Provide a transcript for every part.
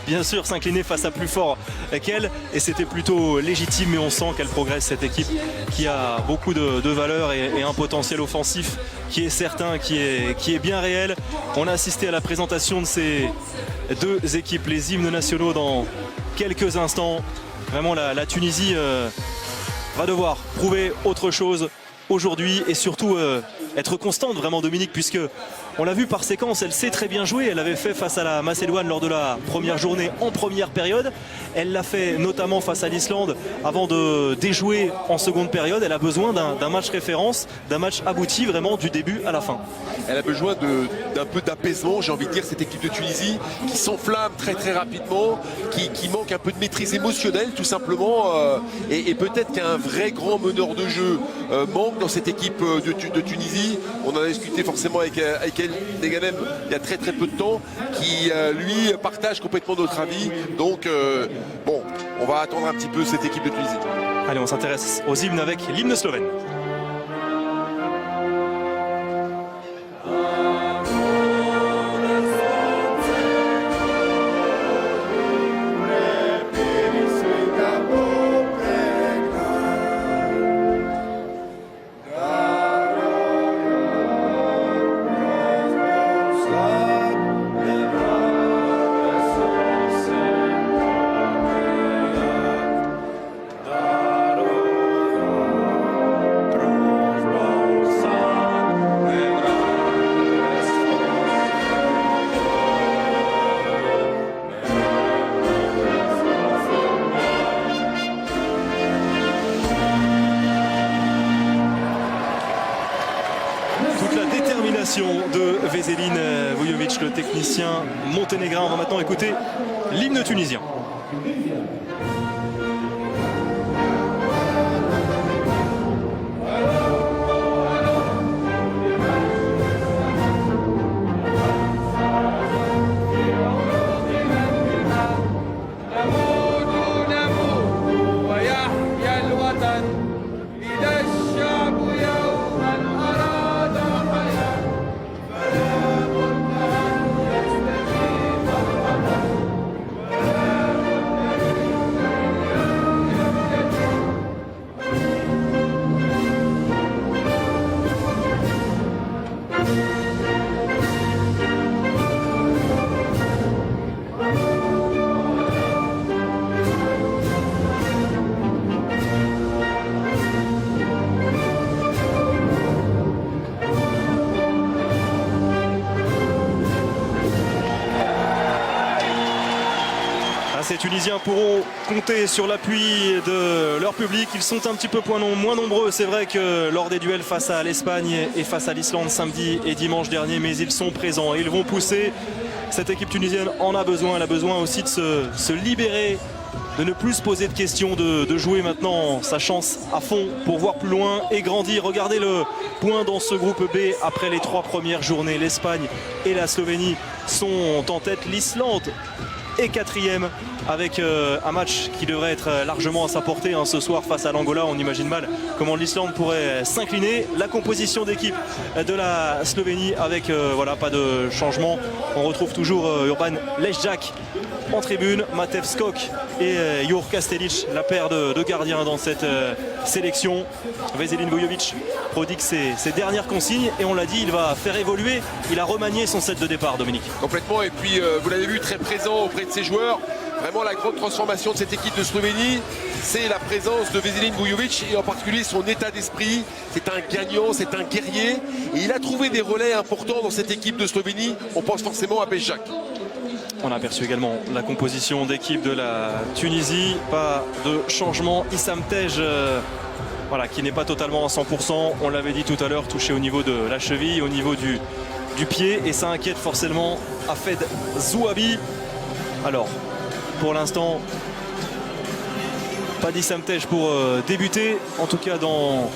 bien sûr s'incliner face à plus fort qu'elle. Et c'était plutôt légitime, mais on sent qu'elle progresse, cette équipe qui a beaucoup de valeur et un potentiel offensif qui est certain, qui est bien réel. On a assisté à la présentation de ces deux équipes, les hymnes nationaux, dans quelques instants. Vraiment, la Tunisie va devoir prouver autre chose aujourd'hui et surtout être constante vraiment, Dominique, puisque on l'a vu par séquence, elle sait très bien jouer. Elle avait fait face à la Macédoine lors de la première journée en première période. Elle l'a fait notamment face à l'Islande avant de déjouer en seconde période. Elle a besoin d'un match référence, d'un match abouti vraiment du début à la fin. Elle a besoin d'un peu d'apaisement, j'ai envie de dire, cette équipe de Tunisie qui s'enflamme très très rapidement, qui manque un peu de maîtrise émotionnelle tout simplement, et peut-être qu'un vrai grand meneur de jeu manque dans cette équipe de Tunisie. On en a discuté forcément avec El Neganem il y a très très peu de temps, qui lui partage complètement notre avis. Donc bon, on va attendre un petit peu cette équipe de Tunisie. Allez, on s'intéresse aux hymnes avec l'hymne slovène. De Veselin Vujovic, le technicien monténégrin. On va maintenant écouter l'hymne tunisien. Ces Tunisiens pourront compter sur l'appui de leur public. Ils sont un petit peu moins nombreux, c'est vrai, que lors des duels face à l'Espagne et face à l'Islande samedi et dimanche dernier, mais ils sont présents et ils vont pousser. Cette équipe tunisienne en a besoin. Elle a besoin aussi de se libérer, de ne plus se poser de questions, de jouer maintenant sa chance à fond pour voir plus loin et grandir. Regardez le point dans ce groupe B après les 3 premières journées. L'Espagne et la Slovénie sont en tête. L'Islande est 4e avec un match qui devrait être largement à sa portée ce soir face à l'Angola. On imagine mal comment l'Islande pourrait s'incliner. La composition d'équipe de la Slovénie avec voilà, pas de changement. On retrouve toujours Urban Lešćak en tribune, Matev Skok et Jur Kastelic, la paire de gardiens dans cette sélection. Veselin Vujovic prodigue ses dernières consignes et on l'a dit, il va faire évoluer. Il a remanié son set de départ, Dominique. Complètement, et puis vous l'avez vu, très présent auprès de ses joueurs. Vraiment la grande transformation de cette équipe de Slovénie, c'est la présence de Veselin Vujovic et en particulier son état d'esprit. C'est un gagnant, c'est un guerrier et il a trouvé des relais importants dans cette équipe de Slovénie. On pense forcément à Lešćak. On a aperçu également la composition d'équipe de la Tunisie. Pas de changement. Issam Tej, voilà, qui n'est pas totalement à 100%. On l'avait dit tout à l'heure, touché au niveau de la cheville, au niveau du pied. Et ça inquiète forcément Hafed Zouabi. Alors, pour l'instant, pas d'Issam Tej pour débuter. En tout cas, dans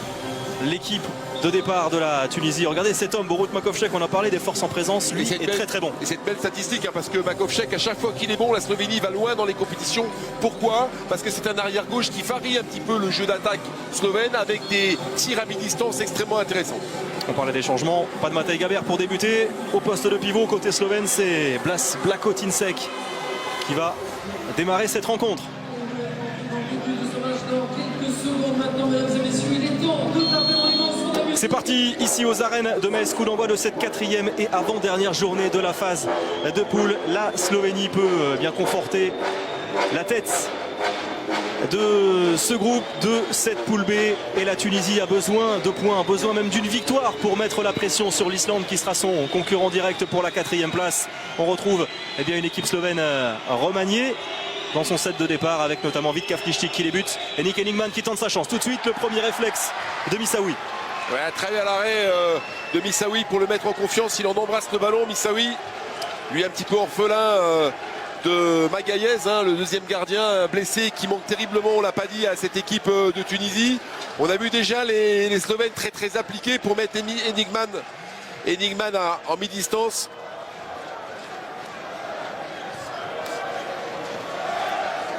l'équipe de départ de la Tunisie. Regardez cet homme, Borut Makovcek, on a parlé des forces en présence, lui est très très bon. Et c'est une belle statistique parce que Makovcek, à chaque fois qu'il est bon, la Slovénie va loin dans les compétitions. Pourquoi? Parce que c'est un arrière-gauche qui varie un petit peu le jeu d'attaque slovène avec des tirs à mi-distance extrêmement intéressants. On parlait des changements, pas de Matej Gaber pour débuter. Au poste de pivot côté slovène, c'est Blas Blakotinsek qui va démarrer cette rencontre. C'est parti ici aux arènes de Metz, coup d'envoi de cette 4e et avant-dernière journée de la phase de poule. La Slovénie peut bien conforter la tête de ce groupe, de cette poule B, et la Tunisie a besoin de points, besoin même d'une victoire pour mettre la pression sur l'Islande qui sera son concurrent direct pour la 4e place. On retrouve bien une équipe slovène remaniée dans son set de départ avec notamment Vít Kavtičík qui débute et Nick Henigman qui tente sa chance. Tout de suite le premier réflexe de Missaoui. Ouais, très bien l'arrêt de Missaoui pour le mettre en confiance. Il en embrasse le ballon, Missaoui. Lui un petit peu orphelin de Magaïez, le deuxième gardien blessé qui manque terriblement, on l'a pas dit, à cette équipe de Tunisie. On a vu déjà les Slovènes très appliqués pour mettre Henigman en mi-distance.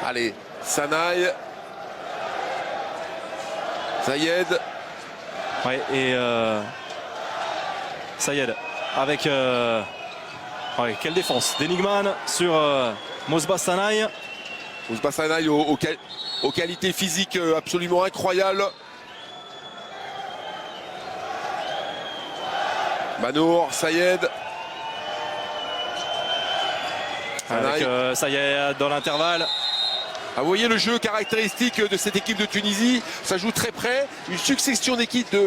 Allez, Sanaï, Zayed. Ouais, et Zayed avec ouais, quelle défense d'Henigman sur Mosba Sanaï. Mosba Sanaï aux qualités physiques absolument incroyables. Manour, Zayed. Avec Zayed dans l'intervalle. Ah, vous voyez le jeu caractéristique de cette équipe de Tunisie, ça joue très près, une succession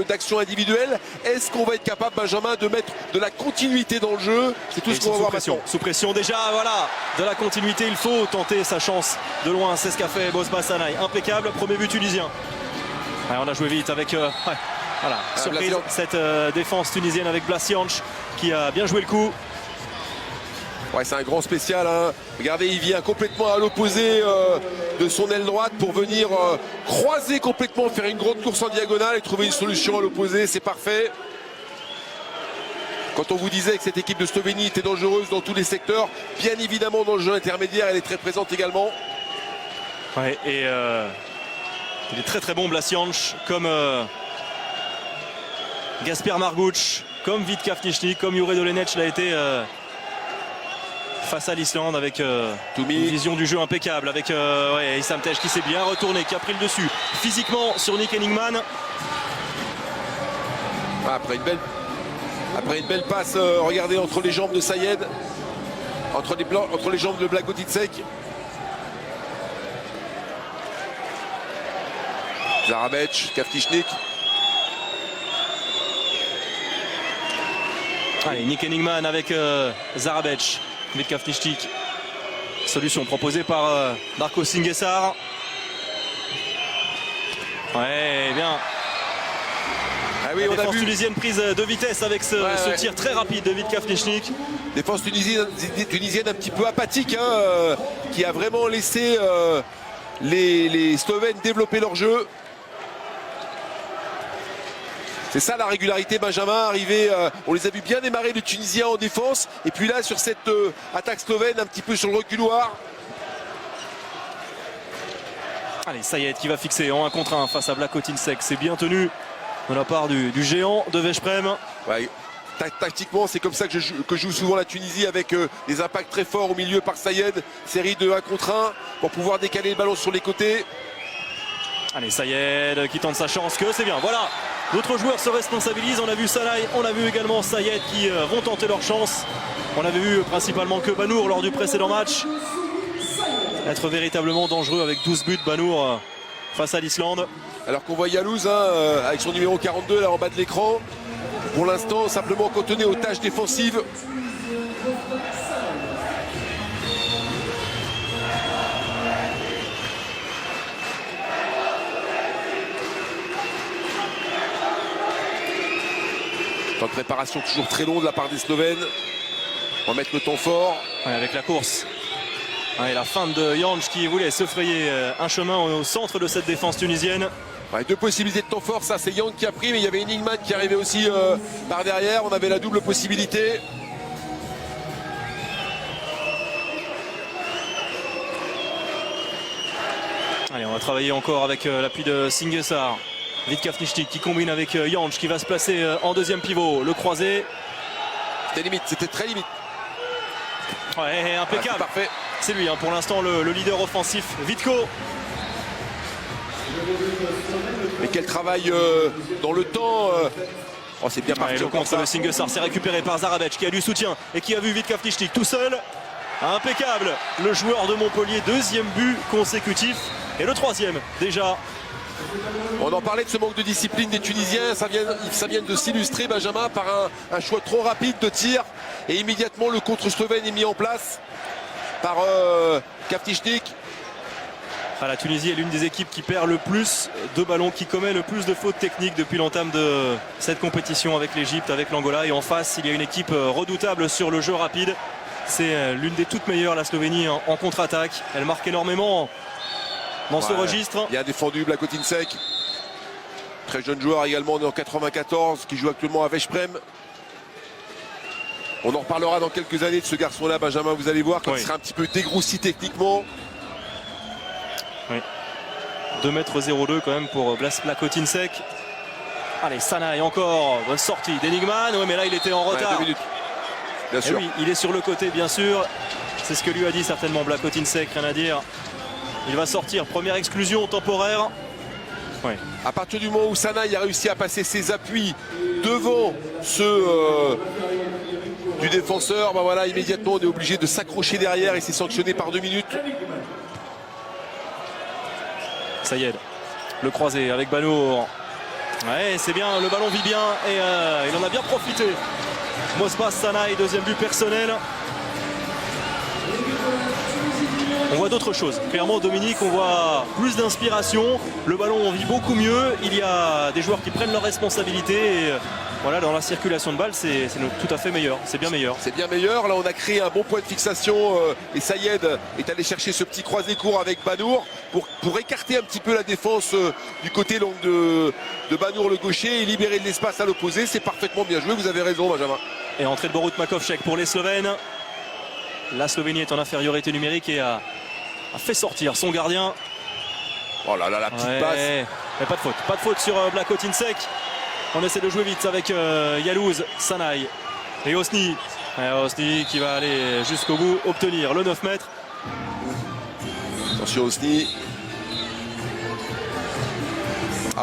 d'actions individuelles. Est-ce qu'on va être capable, Benjamin, de mettre de la continuité dans le jeu? C'est tout ce qu'on va voir maintenant. Sous pression déjà, voilà, de la continuité, il faut tenter sa chance de loin, c'est ce qu'a fait Mosba Sanaï. Impeccable, premier but tunisien. Ouais, on a joué vite avec, voilà, surprise, cette défense tunisienne avec Blasjanc qui a bien joué le coup. Ouais, c'est un grand spécial. Regardez, il vient complètement à l'opposé de son aile droite pour venir croiser complètement, faire une grande course en diagonale et trouver une solution à l'opposé. C'est parfait. Quand on vous disait que cette équipe de Slovénie était dangereuse dans tous les secteurs, bien évidemment dans le jeu intermédiaire, elle est très présente également. Ouais, et il est très bon, Blasjanc, comme Gaspar Marguč, comme Vít Kavtičík, comme Jure Dolenec l'a été face à l'Islande, avec une vision du jeu impeccable, avec ouais, Issam Tej qui s'est bien retourné, qui a pris le dessus physiquement sur Nick Henigman. Après une belle passe, regardez, entre les jambes de Zayed, entre les jambes de Blagotinšek. Zarabec, Kavtičík. Allez, Nick Henigman avec Zarabec. Vít Kavtičík. Solution proposée par Darko Singesar. Ouais, bien. Ah oui, la on défense a vu tunisienne prise de vitesse avec ce tir très rapide de Vít Kavtičík. Défense tunisienne un petit peu apathique, qui a vraiment laissé les Slovènes développer leur jeu. C'est ça la régularité, Benjamin, arrivé, on les a vu bien démarrer les Tunisiens en défense, et puis là sur cette attaque slovène un petit peu sur le reculoir. Allez, Zayed qui va fixer en 1 contre 1 face à Blagotinšek, c'est bien tenu de la part du géant de Veszprém. Ouais, tactiquement c'est comme ça que joue souvent la Tunisie, avec des impacts très forts au milieu par Zayed, série de 1 contre 1 pour pouvoir décaler le ballon sur les côtés. Allez, Zayed qui tente sa chance, que c'est bien, voilà. D'autres joueurs se responsabilisent, on a vu Sanaï, on a vu également Zayed qui vont tenter leur chance. On avait vu principalement que Banour lors du précédent match être véritablement dangereux avec 12 buts, Banour face à l'Islande. Alors qu'on voit Yalouz avec son numéro 42 là en bas de l'écran, pour l'instant simplement cantonné aux tâches défensives. Temps de préparation toujours très long de la part des Slovènes. On va mettre le temps fort. Ouais, avec la course. Ouais, la feinte de Janc qui voulait se frayer un chemin au centre de cette défense tunisienne. Ouais, 2 possibilités de temps fort, ça c'est Janc qui a pris, mais il y avait Henigman qui arrivait aussi par derrière. On avait la double possibilité. Allez, on va travailler encore avec l'appui de Singesar. Vít Kavtičík qui combine avec Janc qui va se placer en deuxième pivot. Le croisé. C'était limite, c'était très limite. Ouais, impeccable. Parfait. C'est lui pour l'instant le leader offensif, Vitko. Mais quel travail dans le temps. Oh, c'est bien parti. Le contre de Singesar, c'est récupéré par Zarabec qui a du soutien et qui a vu Vit Kavničnik tout seul. Impeccable, le joueur de Montpellier, deuxième but consécutif et le troisième déjà. On en parlait de ce manque de discipline des Tunisiens, ça vient de s'illustrer, Benjamin, par un choix trop rapide de tir et immédiatement le contre slovène est mis en place par Kavničnik. La Tunisie est l'une des équipes qui perd le plus de ballons, qui commet le plus de fautes techniques depuis l'entame de cette compétition avec l'Égypte, avec l'Angola. Et en face, il y a une équipe redoutable sur le jeu rapide. C'est l'une des toutes meilleures, la Slovénie, en contre-attaque. Elle marque énormément dans ce registre. Bien défendu, Blagotinšek. Très jeune joueur également, né en 94, qui joue actuellement à Veszprém. On en reparlera dans quelques années de ce garçon-là, Benjamin, vous allez voir, quand il sera un petit peu dégroussi techniquement. Oui. 2,02 m quand même pour Blagotinšek. Allez, Sanaï encore, bonne sortie d'Enigman. Oui, mais là il était en retard. 2 minutes. Bien sûr. Oui, il est sur le côté, bien sûr. C'est ce que lui a dit certainement Blagotinšek, rien à dire. Il va sortir, première exclusion temporaire. Oui. À partir du moment où Sanaï a réussi à passer ses appuis devant ceux du défenseur, ben voilà, immédiatement on est obligé de s'accrocher derrière et c'est sanctionné par 2 minutes. Sayed, le croisé avec Banour. Ouais, c'est bien, le ballon vit bien et il en a bien profité. Mosbas Sanaï, deuxième but personnel. On voit d'autres choses. Clairement, Dominique, on voit plus d'inspiration. Le ballon, on vit beaucoup mieux. Il y a des joueurs qui prennent leurs responsabilités. Et voilà, dans la circulation de balles, c'est tout à fait meilleur. C'est bien meilleur. C'est bien meilleur. Là, on a créé un bon point de fixation. Et Sayed est allé chercher ce petit croisé court avec Banour pour écarter un petit peu la défense du côté donc, de Banour, le gaucher, et libérer de l'espace à l'opposé. C'est parfaitement bien joué. Vous avez raison, Benjamin. Et entrée de Borut Makovcek pour les Slovènes. La Slovénie est en infériorité numérique et a fait sortir son gardien. Oh là là, la petite passe. Mais pas de faute sur Blagotinšek. On essaie de jouer vite avec Yalouz, Sanaï et Osni. Osni qui va aller jusqu'au bout, obtenir le 9 mètres. Attention Osni.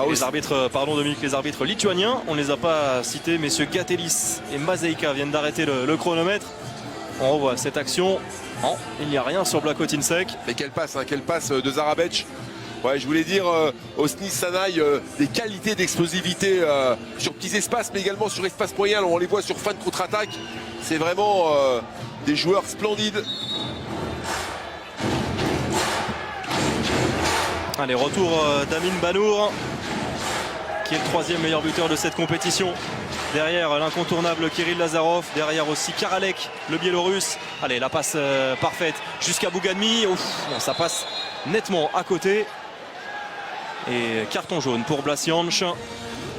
Les arbitres, pardon Dominique, les arbitres lituaniens, on ne les a pas cités, messieurs Gatelis et Mazeika viennent d'arrêter le chronomètre. On revoit cette action. Non, il n'y a rien sur Blagotinšek. Mais quelle passe de Zarabec. Ouais, je voulais dire, Osni, Sanaï, des qualités d'explosivité sur petits espaces, mais également sur espace moyen. On les voit sur fin de contre-attaque. C'est vraiment des joueurs splendides. Allez, retour d'Amin Banour, qui est le troisième meilleur buteur de cette compétition. Derrière l'incontournable Kirill Lazarov, derrière aussi Karalek, le Biélorusse. Allez, la passe parfaite jusqu'à Bougadmi. Ouf, bon, ça passe nettement à côté. Et carton jaune pour Blasjanč.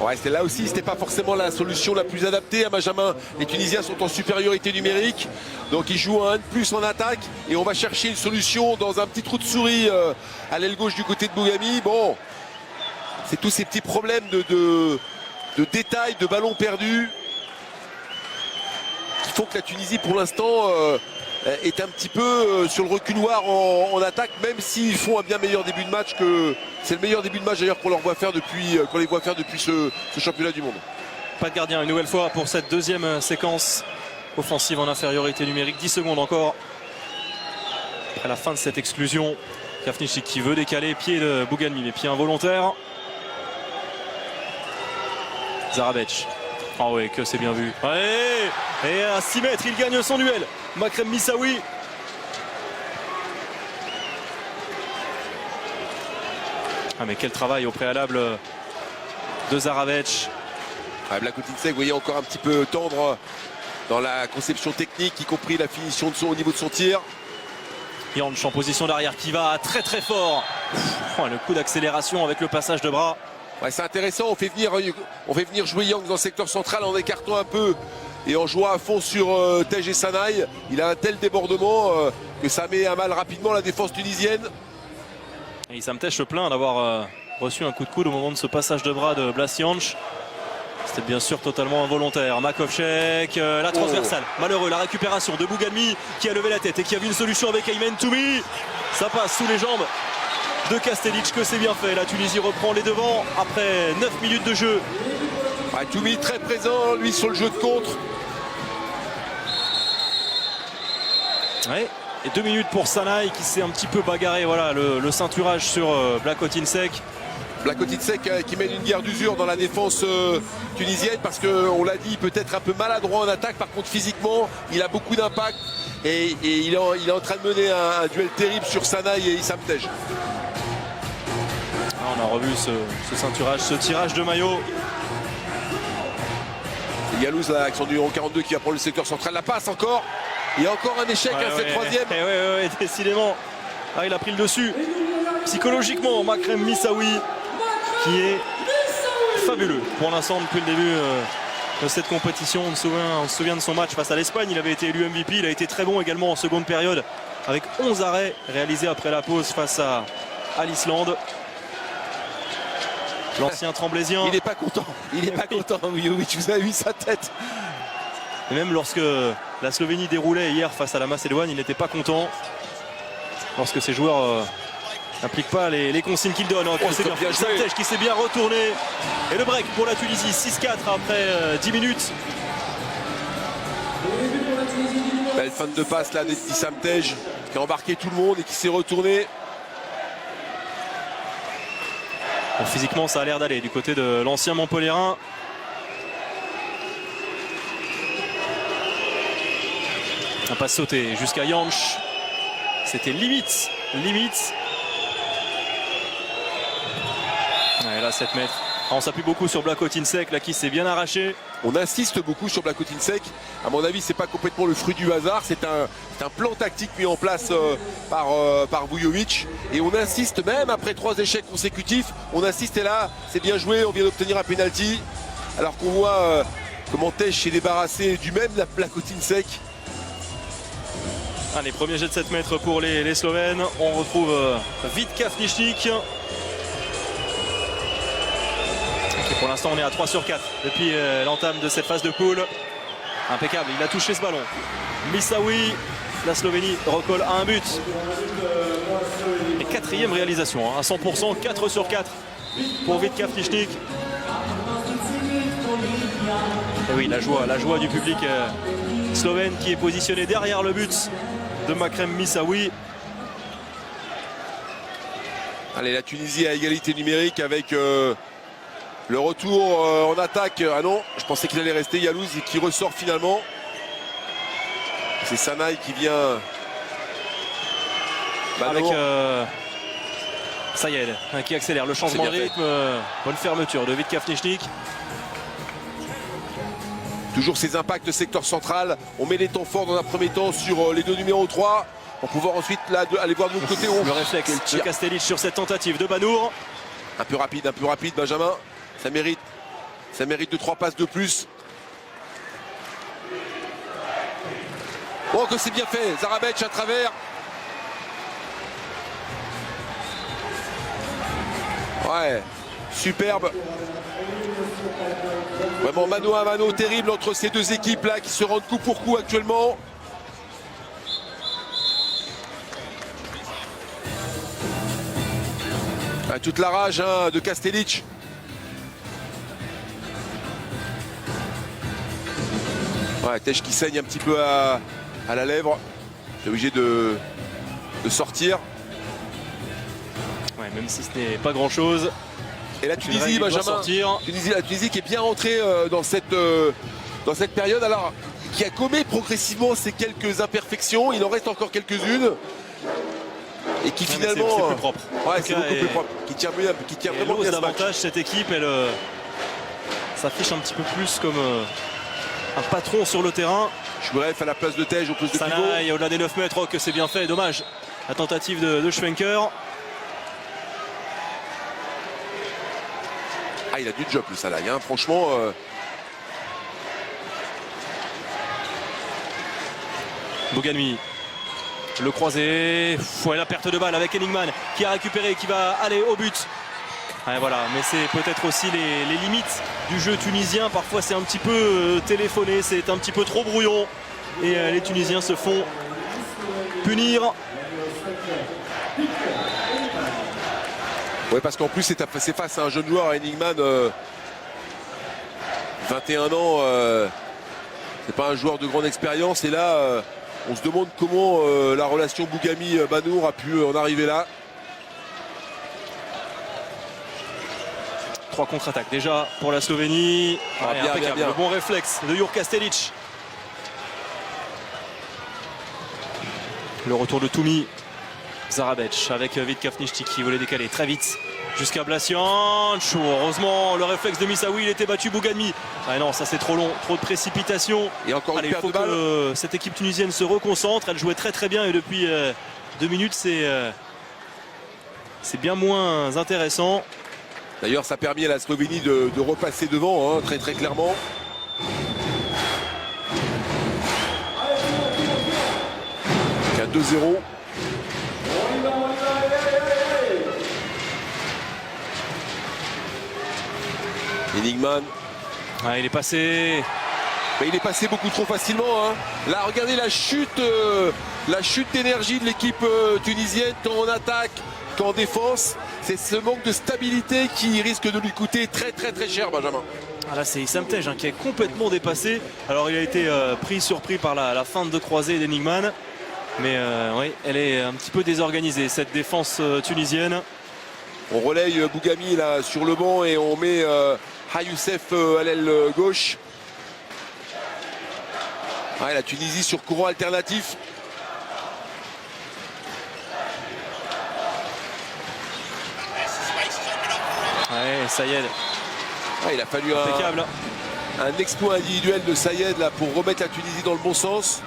Ouais, c'est là aussi, c'était pas forcément la solution la plus adaptée à Benjamin. Les Tunisiens sont en supériorité numérique, donc ils jouent un de plus en attaque et on va chercher une solution dans un petit trou de souris à l'aile gauche du côté de Bougami. Bon, c'est tous ces petits problèmes de détails, de ballons perdus qui font que la Tunisie pour l'instant est un petit peu sur le reculoir en attaque, même s'ils font un bien meilleur début de match que c'est le meilleur début de match d'ailleurs qu'on les voit faire depuis ce championnat du monde. Pas de gardien une nouvelle fois pour cette deuxième séquence offensive en infériorité numérique. 10 secondes encore après la fin de cette exclusion. Kavničnik qui veut décaler, pied de Bougadmi, mais pied involontaire. Zarabec. Ah oui, que c'est bien vu. Ouais, et à 6 mètres, il gagne son duel. Makrem Missaoui. Ah mais quel travail au préalable de Zarabec. Blagotinšek, vous voyez, encore un petit peu tendre dans la conception technique, y compris la finition au niveau de son tir. Janč en position d'arrière qui va très très fort. Le coup d'accélération avec le passage de bras. Ouais, c'est intéressant, on fait venir jouer Yang dans le secteur central en écartant un peu et en jouant à fond sur Tej et Sanaï. Il a un tel débordement que ça met à mal rapidement la défense tunisienne. Et Issam Tej se plaint d'avoir reçu un coup de coude au moment de ce passage de bras de Blasjanč. C'était bien sûr totalement involontaire. Makovchek, la transversale. Malheureux, la récupération de Bouganmi qui a levé la tête et qui a vu une solution avec Aymen Toumi. Ça passe sous les jambes de Kastelic, que c'est bien fait. La Tunisie reprend les devants après 9 minutes de jeu. Toumi très présent, lui, sur le jeu de contre. Ouais. Et 2 minutes pour Sanaï qui s'est un petit peu bagarré. Voilà, le ceinturage sur Blakotinsek. Blakotinsek qui mène une guerre d'usure dans la défense tunisienne parce qu'on l'a dit, peut-être un peu maladroit en attaque. Par contre, physiquement, il a beaucoup d'impact et il est en train de mener un duel terrible sur Sanaï et Issam Tej. On a revu ce ceinturage, ce tirage de maillot. Yalouz, l'action du numéro 42 qui va prendre le secteur central. La passe encore. Il y a encore un échec, cette troisième. Ouais, décidément. Il a pris le dessus. Psychologiquement, Makrem Missaoui qui est fabuleux pour l'instant depuis le début de cette compétition. On se souvient de son match face à l'Espagne. Il avait été élu MVP. Il a été très bon également en seconde période avec 11 arrêts réalisés après la pause face à l'Islande. L'ancien Tremblaisien. Il n'est pas content. Il n'est pas content. Oui, vous avez vu sa tête. Et même lorsque la Slovénie déroulait hier face à la Macédoine, il n'était pas content. Lorsque ces joueurs n'appliquent pas les consignes qu'ils donnent. C'est bien Tej qui s'est bien retourné. Et le break pour la Tunisie. 6-4 après 10 minutes. Belle fin de passe là d'Issam Tej qui a embarqué tout le monde et qui s'est retourné. Bon, physiquement, ça a l'air d'aller du côté de l'ancien Montpellierin. Un passe sauté jusqu'à Jansch. C'était limite. Et là, 7 mètres. On s'appuie beaucoup sur Blakotinsek là qui s'est bien arraché. On insiste beaucoup sur Blakotinsek. À mon avis, c'est pas complètement le fruit du hasard. C'est un plan tactique mis en place par Vujovic. Et on insiste même après 3 échecs consécutifs. On insiste et là, c'est bien joué. On vient d'obtenir un penalty. Alors qu'on voit comment Tej s'est débarrassé du même Blakotinsek. Les premiers jets de 7 mètres pour les Slovènes. On retrouve Vitka Fnišnik. Pour l'instant, on est à 3 sur 4 depuis l'entame de cette phase de poule. Impeccable, il a touché ce ballon. Missaoui, la Slovénie recolle à un but. Et 4e réalisation, à 100%, 4 sur 4 pour Vitka Fnišnik. Et oui, la joie du public slovène qui est positionné derrière le but de Makrem Missaoui. Allez, la Tunisie à égalité numérique avec le retour en attaque. Ah non, je pensais qu'il allait rester Yalouz et qui ressort finalement. C'est Sanaï qui vient. Avec Sayed qui accélère le changement de rythme. Bonne fermeture de Vitka Fnišnik. Toujours ces impacts secteur central. On met les temps forts dans un premier temps sur les deux numéros 3. Pour pouvoir ensuite là, aller voir de l'autre côté. Le réflexe de Kastelic sur cette tentative de Banour. Un peu rapide Benjamin. Ça mérite de 3 passes de plus. Oh que c'est bien fait. Zarabec à travers. Ouais, superbe. Vraiment mano à mano terrible entre ces deux équipes là qui se rendent coup pour coup actuellement. Toute la rage de Kastelic. Ouais, Tej qui saigne un petit peu à la lèvre. Il est obligé de sortir. Ouais, même si ce n'est pas grand chose. Et la Tunisie, Benjamin, la Tunisie qui est bien rentrée dans cette période. Alors, qui a commis progressivement ces quelques imperfections. Il en reste encore quelques-unes. Et qui finalement. C'est plus propre. Ouais, c'est beaucoup plus propre. Qui tient vraiment bien ce match. Davantage cette équipe, elle s'affiche un petit peu plus comme un patron sur le terrain. Bref, à la place de Tej au poste de pivot. Sanaï au-delà des 9 mètres, que c'est bien fait. Dommage. La tentative de Schwenker. Ah, il a du job le Sanaï, hein. Franchement. Bouganmi. Le croisé. Ouais, la perte de balle avec Enningman qui a récupéré, qui va aller au but. Ouais, voilà, mais c'est peut-être aussi les limites du jeu tunisien. Parfois c'est un petit peu téléphoné, c'est un petit peu trop brouillon. Et les Tunisiens se font punir. Oui, parce qu'en plus c'est face à un jeune joueur, Enigman, 21 ans, c'est pas un joueur de grande expérience. Et là, on se demande comment la relation Bougami-Banour a pu en arriver là. 3 contre-attaques déjà pour la Slovénie. Bien. Le bon réflexe de Jurka Stelic. Le retour de Toumi. Zarabec avec Vitkafnichti qui voulait décaler très vite jusqu'à Blasianch. Heureusement, le réflexe de Missaoui, il était battu. Bougami. Ah non, ça c'est trop long, trop de précipitation. Et encore une il paire faut de balles. que cette équipe tunisienne se reconcentre. Elle jouait très très bien et depuis 2 minutes, c'est bien moins intéressant. D'ailleurs, ça a permis à la Slovénie de repasser devant, hein, très très clairement. Un 2-0. Enigman. Ah, il est passé. Mais il est passé beaucoup trop facilement. Hein. Là, regardez la chute d'énergie de l'équipe tunisienne, tant en attaque qu'en défense. C'est ce manque de stabilité qui risque de lui coûter très très très cher, Benjamin. Ah là, c'est Issam Tej qui est complètement dépassé. Alors, il a été surpris par la feinte de croisée d'Enigman. Mais oui, elle est un petit peu désorganisée, cette défense tunisienne. On relaye Bougami là sur le banc et on met Hayoussef à l'aile gauche. Ouais, la Tunisie sur courant alternatif. Ouais, Sayed. Ouais, il a fallu un exploit individuel de Sayed là, pour remettre la Tunisie dans le bon sens.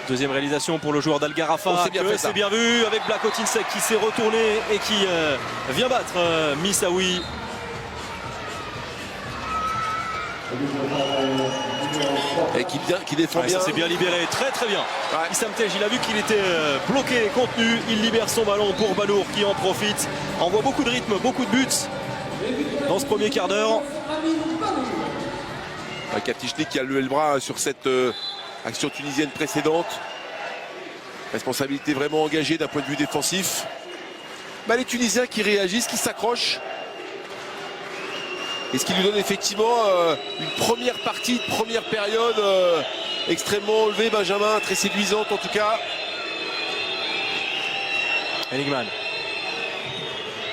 Deuxième réalisation pour le joueur d'Al Gharafa. C'est bien vu avec Blakotinsek qui s'est retourné et qui vient battre Missaoui. Et qui défend bien. Ça s'est bien libéré, très très bien. Ouais. Issam Tej, il a vu qu'il était bloqué et contenu. Il libère son ballon pour Banour qui en profite. Envoie beaucoup de rythme, beaucoup de buts dans ce premier quart d'heure. Kafnichti qui a levé le bras sur cette action tunisienne précédente. Responsabilité vraiment engagée d'un point de vue défensif. Les Tunisiens qui réagissent, qui s'accrochent. Et ce qui lui donne effectivement une première partie, une première période extrêmement enlevée, Benjamin, très séduisante en tout cas. Enigman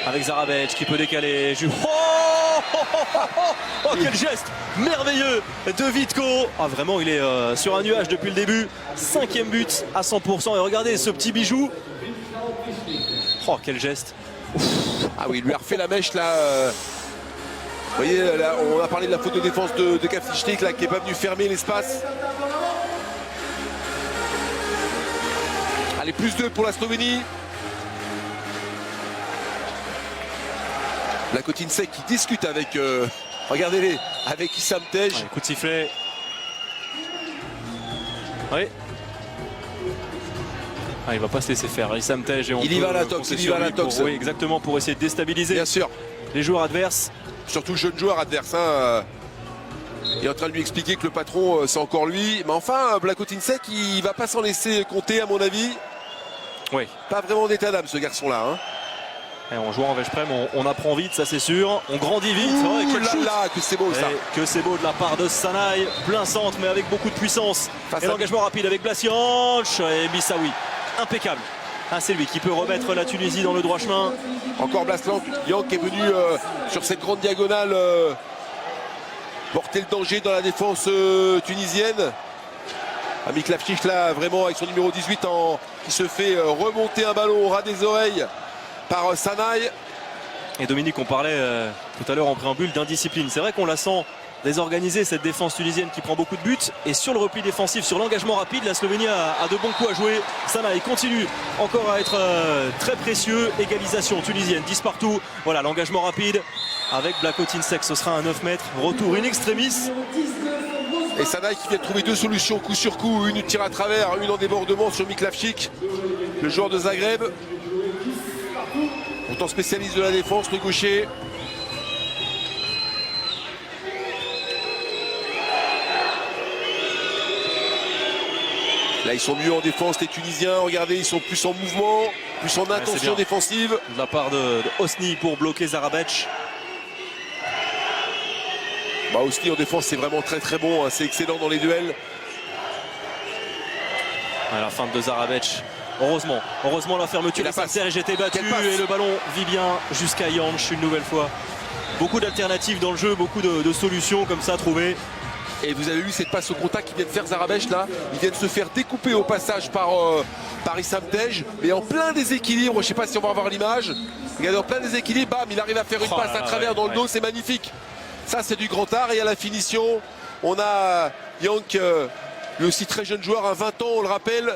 avec Zarabec qui peut décaler. Oh, quel geste merveilleux de Vitko. Ah, vraiment, il est sur un nuage depuis le début. 5e but à 100%. Et regardez ce petit bijou. Oh, quel geste. Ah oui, il lui a refait la mèche là. Vous voyez, là, on a parlé de la faute de défense de Kafnichti là, qui n'est pas venu fermer l'espace. Allez, +2 pour la Slovénie. Blakotinsek qui discute avec, regardez-les, avec Issam Tej. Ouais, coup de sifflet. Oui. Ah, il va pas se laisser faire. Issam Tej et il y va à l'intox, Oui, exactement, pour essayer de déstabiliser bien sûr les joueurs adverses. Surtout le jeune joueur adverse. Hein, il est en train de lui expliquer que le patron, c'est encore lui. Mais enfin, Blakotinsek, il va pas s'en laisser compter, à mon avis. Oui. Pas vraiment d'état d'âme, ce garçon-là. Hein. Et en jouant en Veszprém, on apprend vite, ça c'est sûr. On grandit vite. Oh, là, que c'est beau ça. Que c'est beau de la part de Sanaï. Plein centre, mais avec beaucoup de puissance. Et l'engagement rapide avec Blasianch et Missaoui. Impeccable. Ah, c'est lui qui peut remettre la Tunisie dans le droit chemin. Encore Blaslan qui est venu sur cette grande diagonale porter le danger dans la défense tunisienne. Amik Lafchich là vraiment avec son numéro 18 qui se fait remonter un ballon au ras des oreilles par Sanaï. Et Dominique, on parlait tout à l'heure en préambule d'indiscipline. C'est vrai qu'on la sent désorganisée, cette défense tunisienne qui prend beaucoup de buts. Et sur le repli défensif, sur l'engagement rapide, la Slovénie a de bons coups à jouer. Sanaï continue encore à être très précieux. Égalisation tunisienne, 10 partout. Voilà, l'engagement rapide avec Blakotinsek, ce sera un 9 mètres. Retour in extremis. Et Sanaï qui vient de trouver 2 solutions coup sur coup. Une tire à travers, une en débordement sur Miklavchik, le joueur de Zagreb. pourtant spécialiste de la défense, le gaucher. Là, ils sont mieux en défense, les Tunisiens. Regardez, ils sont plus en mouvement, plus en intention défensive. De la part de Hosni pour bloquer Zarabec. Bah, Hosni en défense, c'est vraiment très très bon. Hein. C'est excellent dans les duels. À la fin de Zarabec. Heureusement la fermeture. Et la passe. Serge était battu et le ballon vit bien jusqu'à Jansch une nouvelle fois. Beaucoup d'alternatives dans le jeu, beaucoup de solutions comme ça trouvées. Et vous avez vu cette passe au contact qui vient de faire Zarabec là. Il vient de se faire découper au passage par Issam Tej, mais en plein déséquilibre. Je ne sais pas si on va avoir l'image. Regardez, en plein déséquilibre, bam, il arrive à faire une passe à travers dans le dos, c'est magnifique. Ça, c'est du grand art. Et à la finition, on a Yank, lui aussi très jeune joueur, à 20 ans, on le rappelle,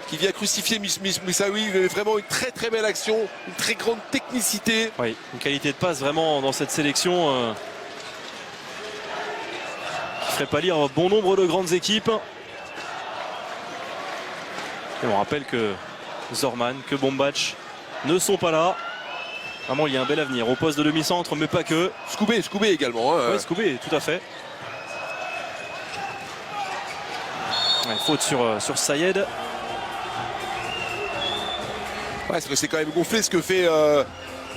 qui vient crucifier Moussaoui. Vraiment une très très belle action, une très grande technicité. Oui, une qualité de passe vraiment dans cette sélection. Ferait pas lire bon nombre de grandes équipes. Et on rappelle que Zorman, que Bombac ne sont pas là. Vraiment, il y a un bel avenir au poste de demi-centre, mais pas que. Scoubé également. Hein. Oui, Scoubé, tout à fait. Ouais, faute sur Sayed. Ouais, c'est quand même gonflé ce que fait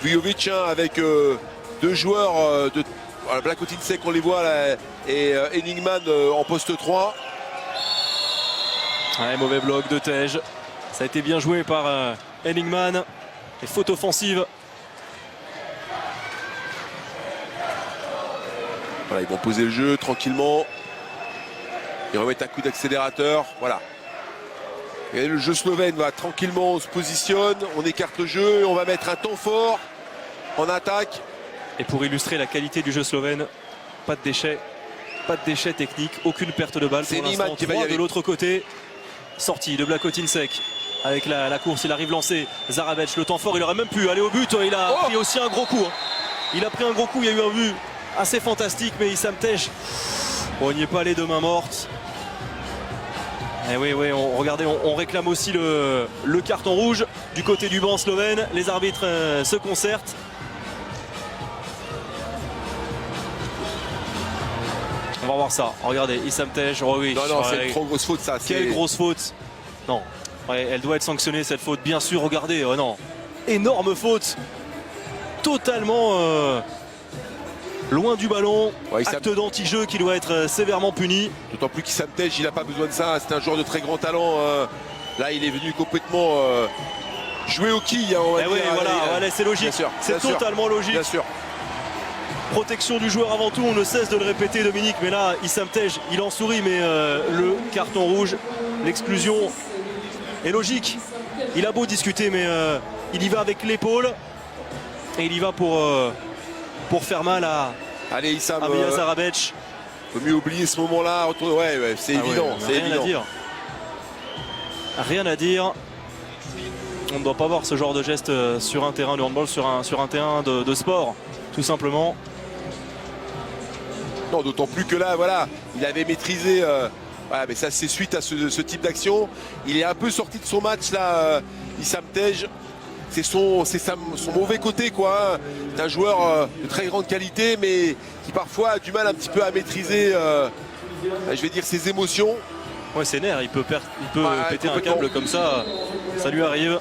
Vujovic hein, avec deux joueurs de Blagotinšek, on les voit là, et Enigman en poste 3. Ouais, mauvais bloc de Tej. Ça a été bien joué par Enigman. Et faute offensive. Voilà, ils vont poser le jeu tranquillement. Ils remettent un coup d'accélérateur. Voilà. Et le jeu slovène va tranquillement, on se positionne, on écarte le jeu, on va mettre un temps fort en attaque. Et pour illustrer la qualité du jeu slovène, pas de déchets techniques, aucune perte de balle pour l'instant. 3 de l'autre côté. Sortie de Blagotinšek avec la course, il arrive lancé. Zarabec, le temps fort, il aurait même pu aller au but. Il a pris aussi un gros coup. Hein. Il a pris un gros coup, il y a eu un but assez fantastique, mais Issam Tej, on n'y est pas allé de main morte. Et oui, regardez, on réclame aussi le carton rouge du côté du banc slovène. Les arbitres se concertent. On va voir ça. Regardez, Issam Tej. Oh oui, non, c'est une trop grosse faute ça. Quelle grosse faute. Non, ouais, elle doit être sanctionnée cette faute, bien sûr. Regardez, oh non, énorme faute. Totalement loin du ballon. Ouais, acte d'anti-jeu qui doit être sévèrement puni. D'autant plus qu'Issam Tej, il n'a pas besoin de ça. C'est un joueur de très grand talent. Là, il est venu complètement jouer au quille. Hein, on va dire. Oui, voilà, c'est logique. C'est totalement logique. Bien sûr. Protection du joueur avant tout, on ne cesse de le répéter, Dominique, mais là Issam Tej, il en sourit, mais le carton rouge, l'exclusion est logique. Il a beau discuter, mais il y va avec l'épaule et il y va pour faire mal à Mija Zarabec. Faut mieux oublier ce moment-là. Ouais, c'est évident. C'est évident. Rien à dire. On ne doit pas voir ce genre de geste sur un terrain de handball, sur un terrain de sport, tout simplement. Non, d'autant plus que là, voilà, il avait maîtrisé. Voilà, mais ça, c'est suite à ce type d'action. Il est un peu sorti de son match là, Issam Tej. C'est son mauvais côté, quoi. C'est un joueur de très grande qualité, mais qui parfois a du mal un petit peu à maîtriser, je vais dire, ses émotions. Ouais, c'est nerf. Il peut péter un câble comme ça. Ça lui arrive.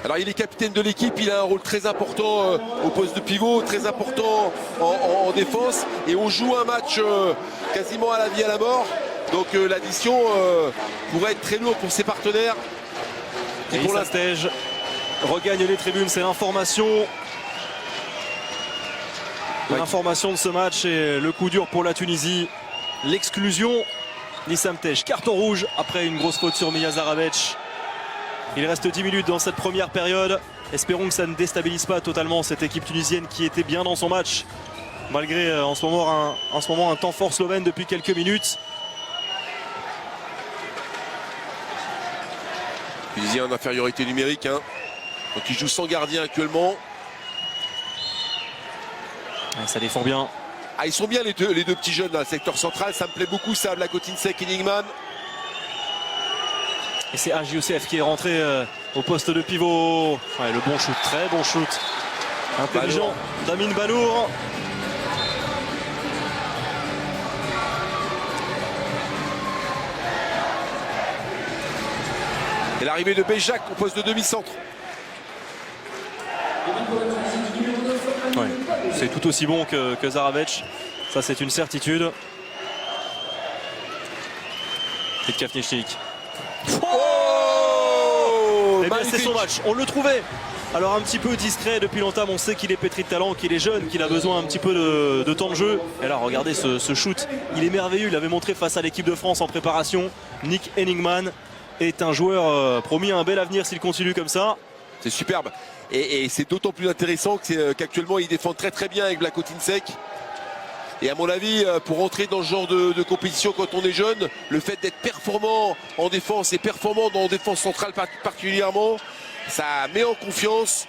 Alors il est capitaine de l'équipe, il a un rôle très important au poste de pivot, très important en défense. Et on joue un match quasiment à la vie et à la mort. Donc l'addition pourrait être très lourde pour ses partenaires. Et pour Issam Tej regagne les tribunes, c'est l'information. L'information de ce match et le coup dur pour la Tunisie. L'exclusion d'Issam Tej. Carton rouge après une grosse faute sur Mija Zarabec. Il reste 10 minutes dans cette première période. Espérons que ça ne déstabilise pas totalement cette équipe tunisienne qui était bien dans son match. Malgré en ce moment un temps fort slovène depuis quelques minutes. Tunisien en infériorité numérique. Hein. Donc il joue sans gardien actuellement. Ça défend bien. Ah, ils sont bien les deux petits jeunes dans le secteur central. Ça me plaît beaucoup ça, Blagotinšek et Enigman. Et c'est Haji Youssef qui est rentré au poste de pivot. Ouais, le bon shoot, très bon shoot. Intelligent d'Amin Banour. Et l'arrivée de Béjac au poste de demi-centre. Ouais, c'est tout aussi bon que Zaravec. Ça, c'est une certitude. Et Kafnichnik. Oh, eh bien, c'est son match. On le trouvait. Alors un petit peu discret depuis l'entame, on sait qu'il est pétri de talent, qu'il est jeune, qu'il a besoin un petit peu de temps de jeu. Et là, regardez ce shoot, il est merveilleux, il avait montré face à l'équipe de France en préparation. Nick Henningman est un joueur promis à un bel avenir s'il continue comme ça. C'est superbe. Et c'est d'autant plus intéressant qu'actuellement il défend très très bien avec Blakotinsek. Et à mon avis, pour entrer dans ce genre de compétition quand on est jeune, le fait d'être performant en défense et performant en défense centrale particulièrement, ça met en confiance.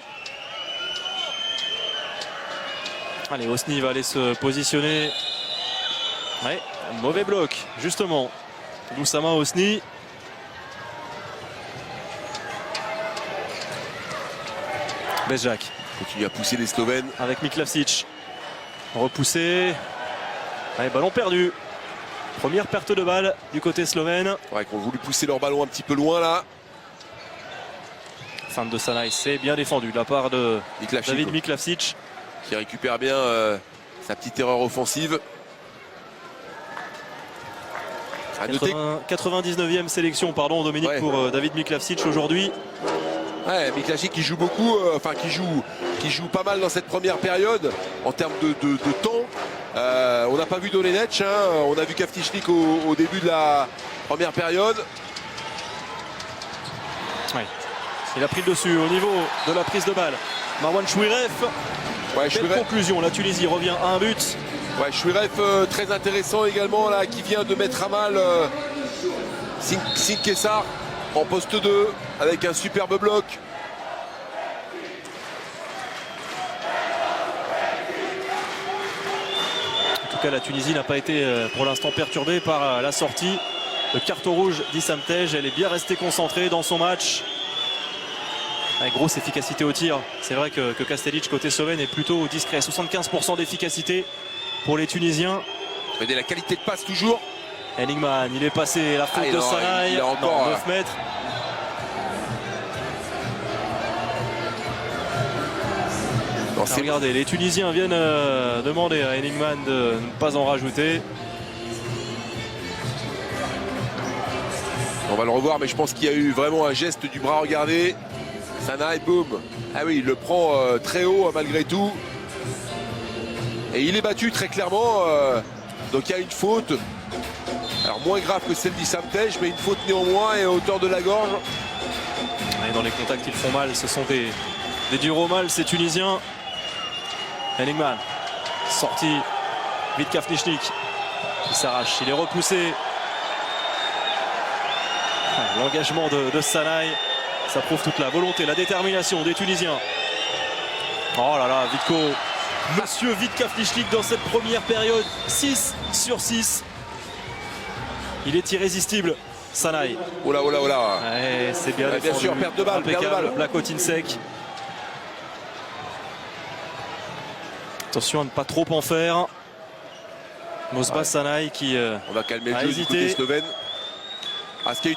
Allez, Osni va aller se positionner. Ouais, un mauvais bloc, justement. Doussama Osni. Béjac. Continue à pousser les Slovènes. Avec Miklavsic. Repoussé. Allez, ballon perdu. Première perte de balle du côté slovène. Ouais, qu'on voulu pousser leur ballon un petit peu loin là. Fin de Sanaï, c'est bien défendu de la part de David Miklavsic. Qui récupère bien sa petite erreur offensive. À noter... 99e sélection, pardon Dominique, ouais, pour David Miklavsic aujourd'hui. Ouais, Miklavsic qui joue beaucoup, qui joue pas mal dans cette première période en termes de temps. On n'a pas vu Dolenech, hein, on a vu Kafnichnik au début de la première période. Ouais. Il a pris le dessus au niveau de la prise de balle. Marwan Chouiref. Ouais, Quelle conclusion, la Tunisie revient à un but. Ouais, Chouiref très intéressant également là, qui vient de mettre à mal Sinkessar en poste 2 avec un superbe bloc. En tout cas, la Tunisie n'a pas été pour l'instant perturbée par la sortie de carton rouge d'Issam Tej. Elle est bien restée concentrée dans son match. Avec grosse efficacité au tir. C'est vrai que Kastelic côté slovène est plutôt discret. 75% d'efficacité pour les Tunisiens. Regardez la qualité de passe toujours. Henningman, il est passé la faute de Sanaï. Il a encore 9 mètres. Non, regardez, les Tunisiens viennent demander à Henningman de ne pas en rajouter. On va le revoir, mais je pense qu'il y a eu vraiment un geste du bras. Regardez. Sanaï, boum. Ah oui, il le prend très haut malgré tout. Et il est battu très clairement. Donc il y a une faute. Alors moins grave que celle d'Issam Tej, mais une faute néanmoins et à hauteur de la gorge. Et dans les contacts, ils font mal. Ce sont des durs au mal, ces Tunisiens. Henningman, sorti. Vite Kafnichnik. Il s'arrache, il est repoussé. L'engagement de Sanaï. Ça prouve toute la volonté, la détermination des Tunisiens. Oh là là, Vitko. Monsieur Vit Kafnichnik dans cette première période. 6 sur 6. Il est irrésistible, Sanaï. Oh là, oh là, oh là. Ouais, c'est bien, bien sûr, perte de balle. Blakotinsek. Attention à ne pas trop en faire. Mosbah Sanaï qui on va calmer le a jeu hésité. Du côté slovène. Ce qui est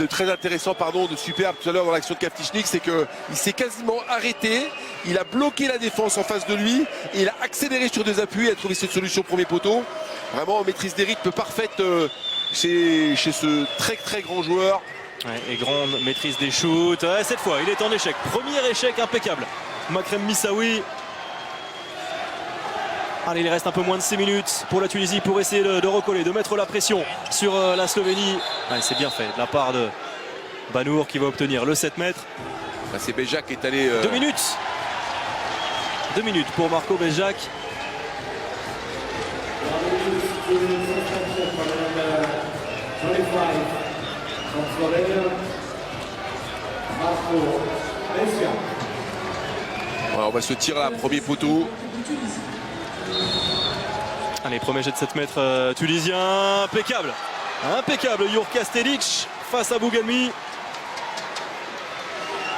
très intéressant, de superbe tout à l'heure dans l'action de Kafnichnik, c'est qu'il s'est quasiment arrêté, il a bloqué la défense en face de lui, et il a accéléré sur des appuis et a trouvé cette solution premier poteau. Vraiment maîtrise des rythmes parfaite chez ce très très grand joueur. Ouais, et grande maîtrise des shoots. Cette fois, il est en échec. Premier échec impeccable. Makrem Missaoui. Allez, il reste un peu moins de 6 minutes pour la Tunisie pour essayer de recoller, de mettre la pression sur la Slovénie. Ouais, c'est bien fait de la part de Banour qui va obtenir le 7 mètres. C'est Béjac qui est allé... 2 minutes. 2 minutes pour Marco Béjac. Voilà, on va se tirer là, premier poteau. Allez, premier jet de 7 mètres tunisien, impeccable. Impeccable, Jur Kastelic face à Bougalmi.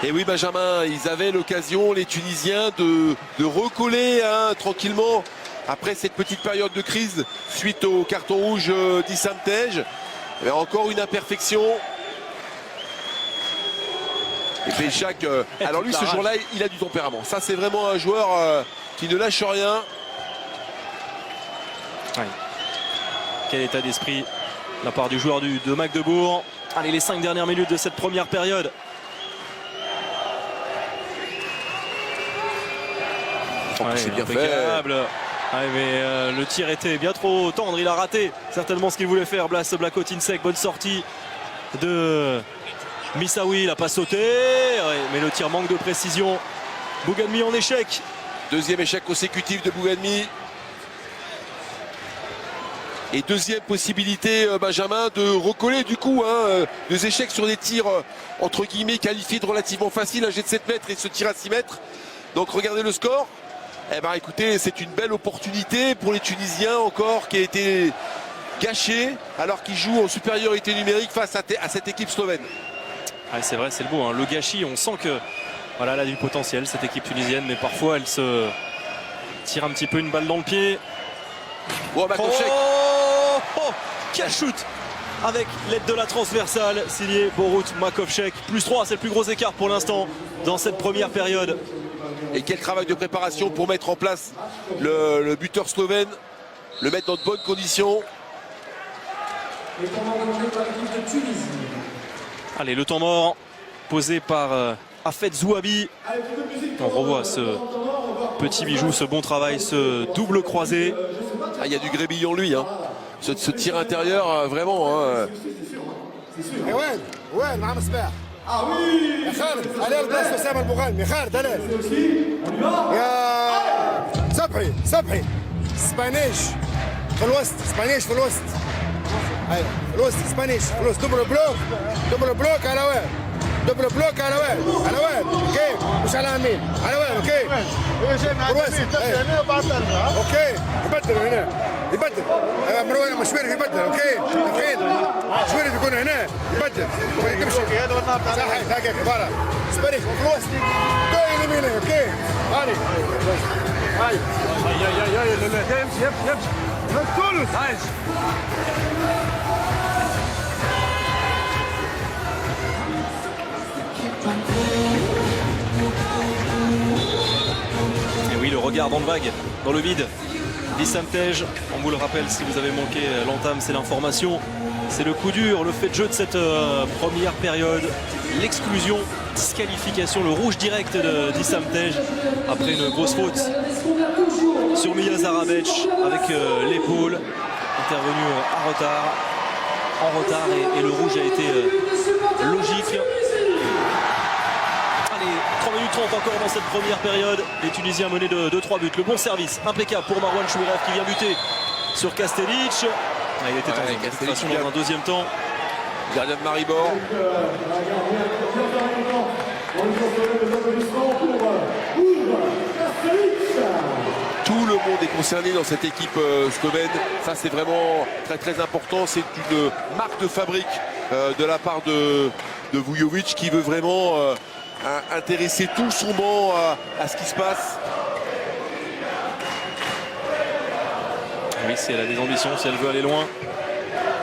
Et oui, Benjamin, ils avaient l'occasion, les Tunisiens, de recoller tranquillement après cette petite période de crise suite au carton rouge d'Issam Tej. Mais encore une imperfection. Et Béchak, alors lui ce jour-là, il a du tempérament. Ça, c'est vraiment un joueur qui ne lâche rien. Ouais. Quel état d'esprit de la part du joueur de Magdebourg. Allez, les 5 dernières minutes de cette première période. C'est bien impeccable. Ouais, mais le tir était bien trop tendre, il a raté certainement ce qu'il voulait faire. Blas Blakotinsek, bonne sortie de Missaoui, il n'a pas sauté, ouais, mais le tir manque de précision. Bougalmi en échec. Deuxième échec consécutif de Bougalmi. Et deuxième possibilité, Benjamin, de recoller du coup deux échecs sur des tirs entre guillemets qualifiés de relativement faciles, un jet de 7 mètres et ce tir à 6 mètres. Donc regardez le score. Eh ben écoutez, c'est une belle opportunité pour les Tunisiens encore qui a été gâchée alors qu'ils jouent en supériorité numérique face à cette équipe slovène. Ouais, c'est vrai, c'est le beau, hein. Le gâchis, on sent que voilà, elle a du potentiel cette équipe tunisienne, mais parfois elle se tire un petit peu une balle dans le pied. Oh, Makovchek. Quel shoot avec l'aide de la transversale signé Borut Makovchek. +3, c'est le plus gros écart pour l'instant dans cette première période. Et quel travail de préparation pour mettre en place le buteur slovène, le mettre dans de bonnes conditions. Allez, le temps mort posé par Hafed Zouabi. On revoit ce petit bijou, ce bon travail, ce double croisé. Ah, il y a du grébillon en lui, hein. Ce tir intérieur, vraiment. Ah oui, يا خالد عليه البلاصه اسامه البغاني يا خالد عليه يا صبحي سبانيش في الوسط سبانيش في الوسط ايوه في الوسط سبانيش في الوسط دبل بلوك على وين دبل بلوك على وين اوكي مش على يمين على وين اوكي في الوسط اوكي يبدل هنا يبدل مروان مشويري يبدل اوكي فين مشويري بيكون هنا يبدل صحيح هكاك برا سبانيش في الوسط كاين يمين اوكي هاني هاي يمشي تونس هاي Et oui, le regard dans le vague, dans le vide d'Issam Tej. On vous le rappelle, si vous avez manqué l'entame, c'est l'information. C'est le coup dur, le fait de jeu de cette première période. L'exclusion, disqualification, le rouge direct d'Issam Tej après une grosse faute sur Mia Zarabec avec l'épaule, intervenu en retard et le rouge a été logique. Allez, 3 minutes 30 encore dans cette première période. Les Tunisiens menés de 2-3 buts. Le bon service, impeccable pour Marwan Chouiref qui vient buter sur Kastelic. Il était en concentration dans un deuxième temps. Gardien de Maribor. Tout le monde est concerné dans cette équipe slovène. Ça, c'est vraiment très très important. C'est une marque de fabrique de la part de Vujovic qui veut vraiment intéresser tout son banc à ce qui se passe. Oui, si elle a des ambitions, si elle veut aller loin,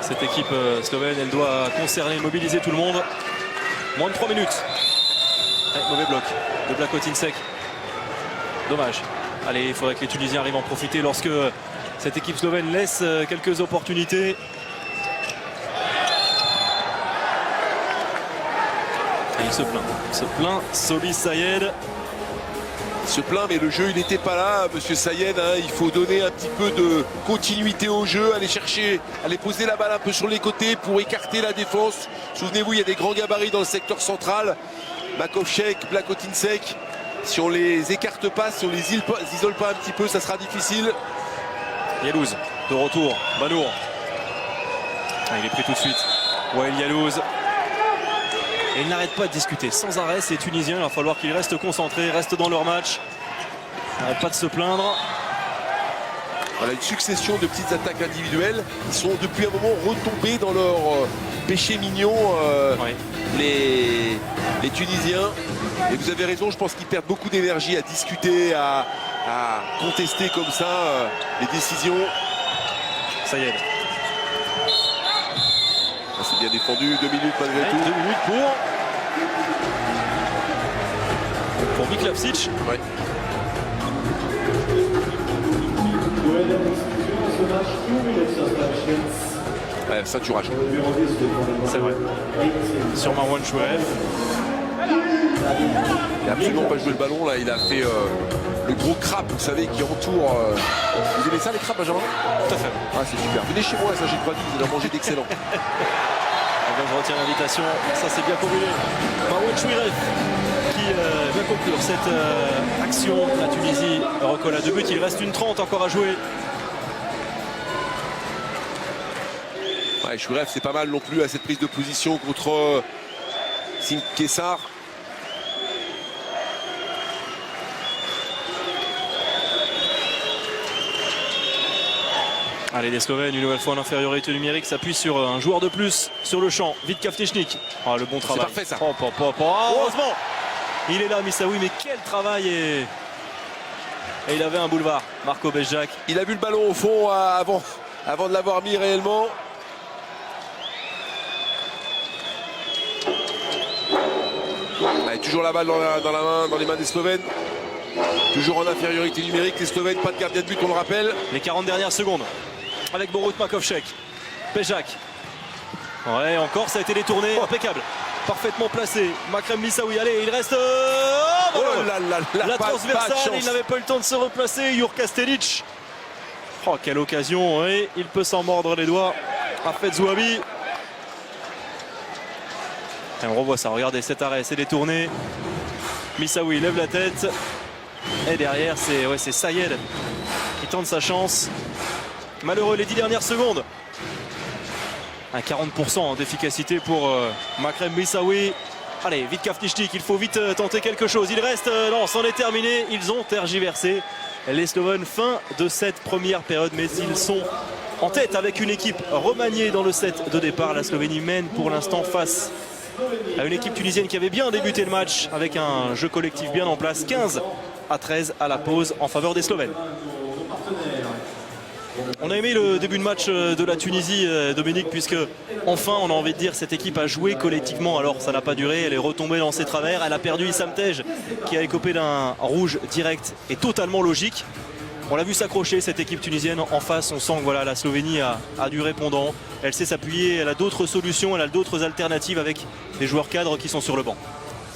cette équipe slovène, elle doit concerner, mobiliser tout le monde. Moins de 3 minutes. Mauvais bloc de Blakotinsek. Dommage. Allez, il faudrait que les Tunisiens arrivent à en profiter lorsque cette équipe slovène laisse quelques opportunités. Et il se plaint. Sobi Sayed. Il se plaint, mais le jeu, il n'était pas là, monsieur Sayed. Il faut donner un petit peu de continuité au jeu, aller poser la balle un peu sur les côtés pour écarter la défense. Souvenez-vous, il y a des grands gabarits dans le secteur central. Makovchek, Blakotinsek. Si on les écarte pas, si on les isole pas un petit peu, ça sera difficile. Yalouz, de retour. Banour. Il est pris tout de suite. Wael Yalouz. Et ils n'arrêtent pas de discuter sans arrêt ces Tunisiens. Il va falloir qu'ils restent concentrés, restent dans leur match. Ils n'arrêtent pas de se plaindre. Voilà, une succession de petites attaques individuelles. Ils sont depuis un moment retombés dans leur péché mignon, les Tunisiens. Et vous avez raison, je pense qu'ils perdent beaucoup d'énergie à discuter, à contester comme ça les décisions. Ça y est. C'est bien défendu, 2 minutes malgré tout. 2 minutes pour Miklavsic. Ouais. Ouais, ceinturage. C'est vrai. Sur Marwan Chouef. Il n'a absolument pas joué le ballon, là, il a fait le gros crabe, vous savez, qui entoure. Vous aimez ça, les crabes, Benjamin? Tout à fait. Ah, c'est super. Venez chez moi, ça, j'ai pas dit, vous allez en manger d'excellent. Je retiens l'invitation, ça c'est bien corrélé. Marwan Chouef qui va conclure cette action. La Tunisie recolle à 2 buts, il reste une 30 encore à jouer. Ouais, Chouef, c'est pas mal non plus à cette prise de position contre Sim Kessar. Allez, les Slovènes, une nouvelle fois en infériorité numérique, s'appuie sur un joueur de plus sur le champ. Vitka Vtečnik. Ah, le bon travail. C'est parfait, ça. Heureusement. Il est là, Missaoui, mais quel travail. Et il avait un boulevard. Marco Bezjak. Il a vu le ballon au fond avant de l'avoir mis réellement. Allez, toujours la balle dans les mains des Slovènes. Toujours en infériorité numérique. Les Slovènes, pas de gardien de but, on le rappelle. Les 40 dernières secondes. Avec Borut Makovcek. Bezjak. Ouais, encore, ça a été détourné. Impeccable. Parfaitement placé. Makrem Missaoui. Allez, il reste. La transversale. Il n'avait pas eu le temps de se replacer. Jurka Stelic. Oh, quelle occasion. Oui, il peut s'en mordre les doigts. Hafez Zouabi. Et on revoit ça. Regardez cet arrêt. C'est détourné. Missaoui lève la tête. Et derrière, c'est Sayed qui tente sa chance. Malheureux les 10 dernières secondes. Un 40% d'efficacité pour Makrem Missaoui. Allez, Vitka Vtečnik, il faut vite tenter quelque chose. Il reste, non, c'en est terminé. Ils ont tergiversé. Les Slovènes, fin de cette première période, mais ils sont en tête avec une équipe remaniée dans le set de départ. La Slovénie mène pour l'instant face à une équipe tunisienne qui avait bien débuté le match avec un jeu collectif bien en place. 15-13 à la pause en faveur des Slovènes. On a aimé le début de match de la Tunisie, Dominique, puisque enfin on a envie de dire cette équipe a joué collectivement. Alors ça n'a pas duré, elle est retombée dans ses travers. Elle a perdu Issam Tej qui a écopé d'un rouge direct et totalement logique. On l'a vu s'accrocher cette équipe tunisienne en face. On sent que voilà, la Slovénie a du répondant. Elle sait s'appuyer, elle a d'autres solutions, elle a d'autres alternatives avec des joueurs cadres qui sont sur le banc.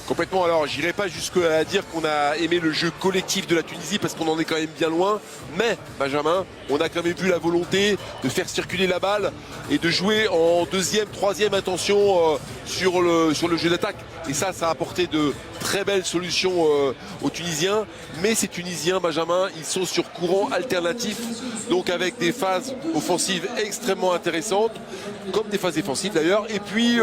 Complètement, alors j'irai pas jusqu'à dire qu'on a aimé le jeu collectif de la Tunisie parce qu'on en est quand même bien loin, mais Benjamin, on a quand même vu la volonté de faire circuler la balle et de jouer en deuxième, troisième intention sur le jeu d'attaque. Et ça a apporté de très belles solutions aux Tunisiens, mais ces Tunisiens, Benjamin, ils sont sur courant alternatif, donc avec des phases offensives extrêmement intéressantes, comme des phases défensives d'ailleurs, et puis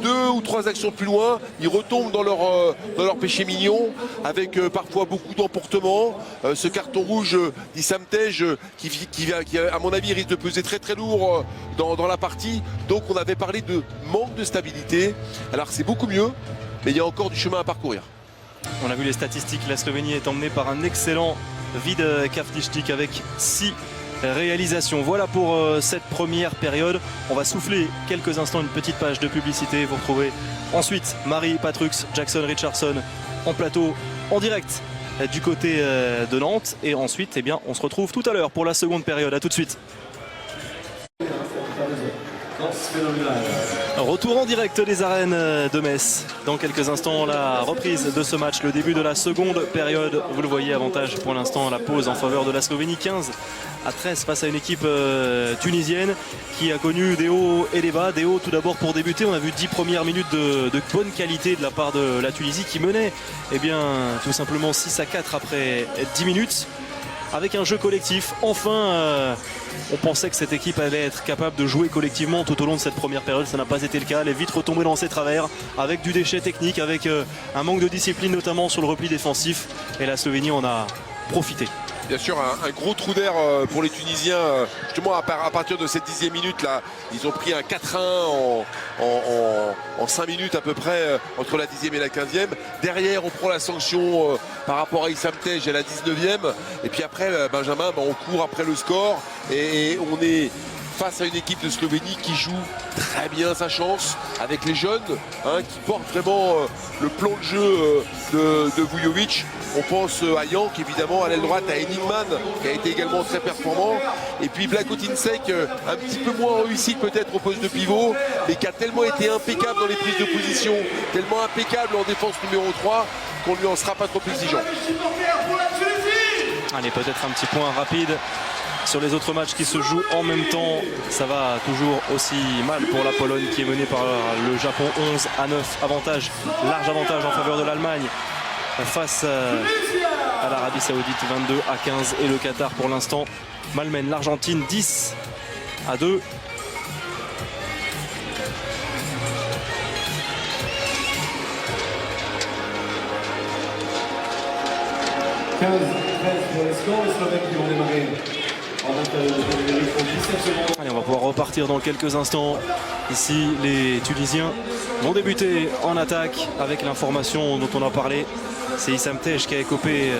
2 ou 3 actions plus loin, ils retombent dans leur péché mignon, avec parfois beaucoup d'emportements. Ce carton rouge d'Issam Tej qui à mon avis risque de peser très très lourd dans la partie. Donc on avait parlé de manque de stabilité. Alors c'est beaucoup mieux, mais il y a encore du chemin à parcourir. On a vu les statistiques, la Slovénie est emmenée par un excellent Vitka Vtečnik avec 6 réalisations. Voilà pour cette première période. On va souffler quelques instants une petite page de publicité. Vous retrouvez ensuite Marie Patrux, Jackson Richardson en plateau en direct du côté de Nantes. Et ensuite, eh bien, on se retrouve tout à l'heure pour la seconde période. A tout de suite. Retour en direct des arènes de Metz. Dans quelques instants, la reprise de ce match, le début de la seconde période. Vous le voyez, avantage pour l'instant, la pause en faveur de la Slovénie. 15-13 face à une équipe tunisienne qui a connu des hauts et des bas. Des hauts tout d'abord pour débuter. On a vu 10 premières minutes de bonne qualité de la part de la Tunisie qui menait tout simplement 6-4 après 10 minutes. Avec un jeu collectif, enfin, on pensait que cette équipe allait être capable de jouer collectivement tout au long de cette première période. Ça n'a pas été le cas. Elle est vite retombée dans ses travers avec du déchet technique, avec un manque de discipline notamment sur le repli défensif. Et la Slovénie en a profiter. Bien sûr, un gros trou d'air pour les Tunisiens. Justement, à partir de cette 10e minute, là, ils ont pris un 4-1 en 5 minutes à peu près, entre la 10e et la 15e. Derrière, on prend la sanction par rapport à Issam Tej à la 19e. Et puis après, Benjamin, on court après le score. Et on est face à une équipe de Slovénie qui joue très bien sa chance avec les jeunes, qui portent vraiment le plan de jeu de Vujovic. On pense à Yank, évidemment, à l'aile droite, à Enigman, qui a été également très performant. Et puis Blagotinsek, un petit peu moins réussi peut-être au poste de pivot, mais qui a tellement été impeccable dans les prises de position, tellement impeccable en défense numéro 3, qu'on lui en sera pas trop exigeant. Allez, peut-être un petit point rapide sur les autres matchs qui se jouent en même temps. Ça va toujours aussi mal pour la Pologne qui est menée par le Japon. 11-9, large avantage en faveur de l'Allemagne face à l'Arabie Saoudite, 22-15, et le Qatar pour l'instant malmène l'Argentine 10-2. Allez, on va pouvoir repartir dans quelques instants. Ici, les Tunisiens vont débuter en attaque avec l'information dont on a parlé. C'est Issam Tej qui a écopé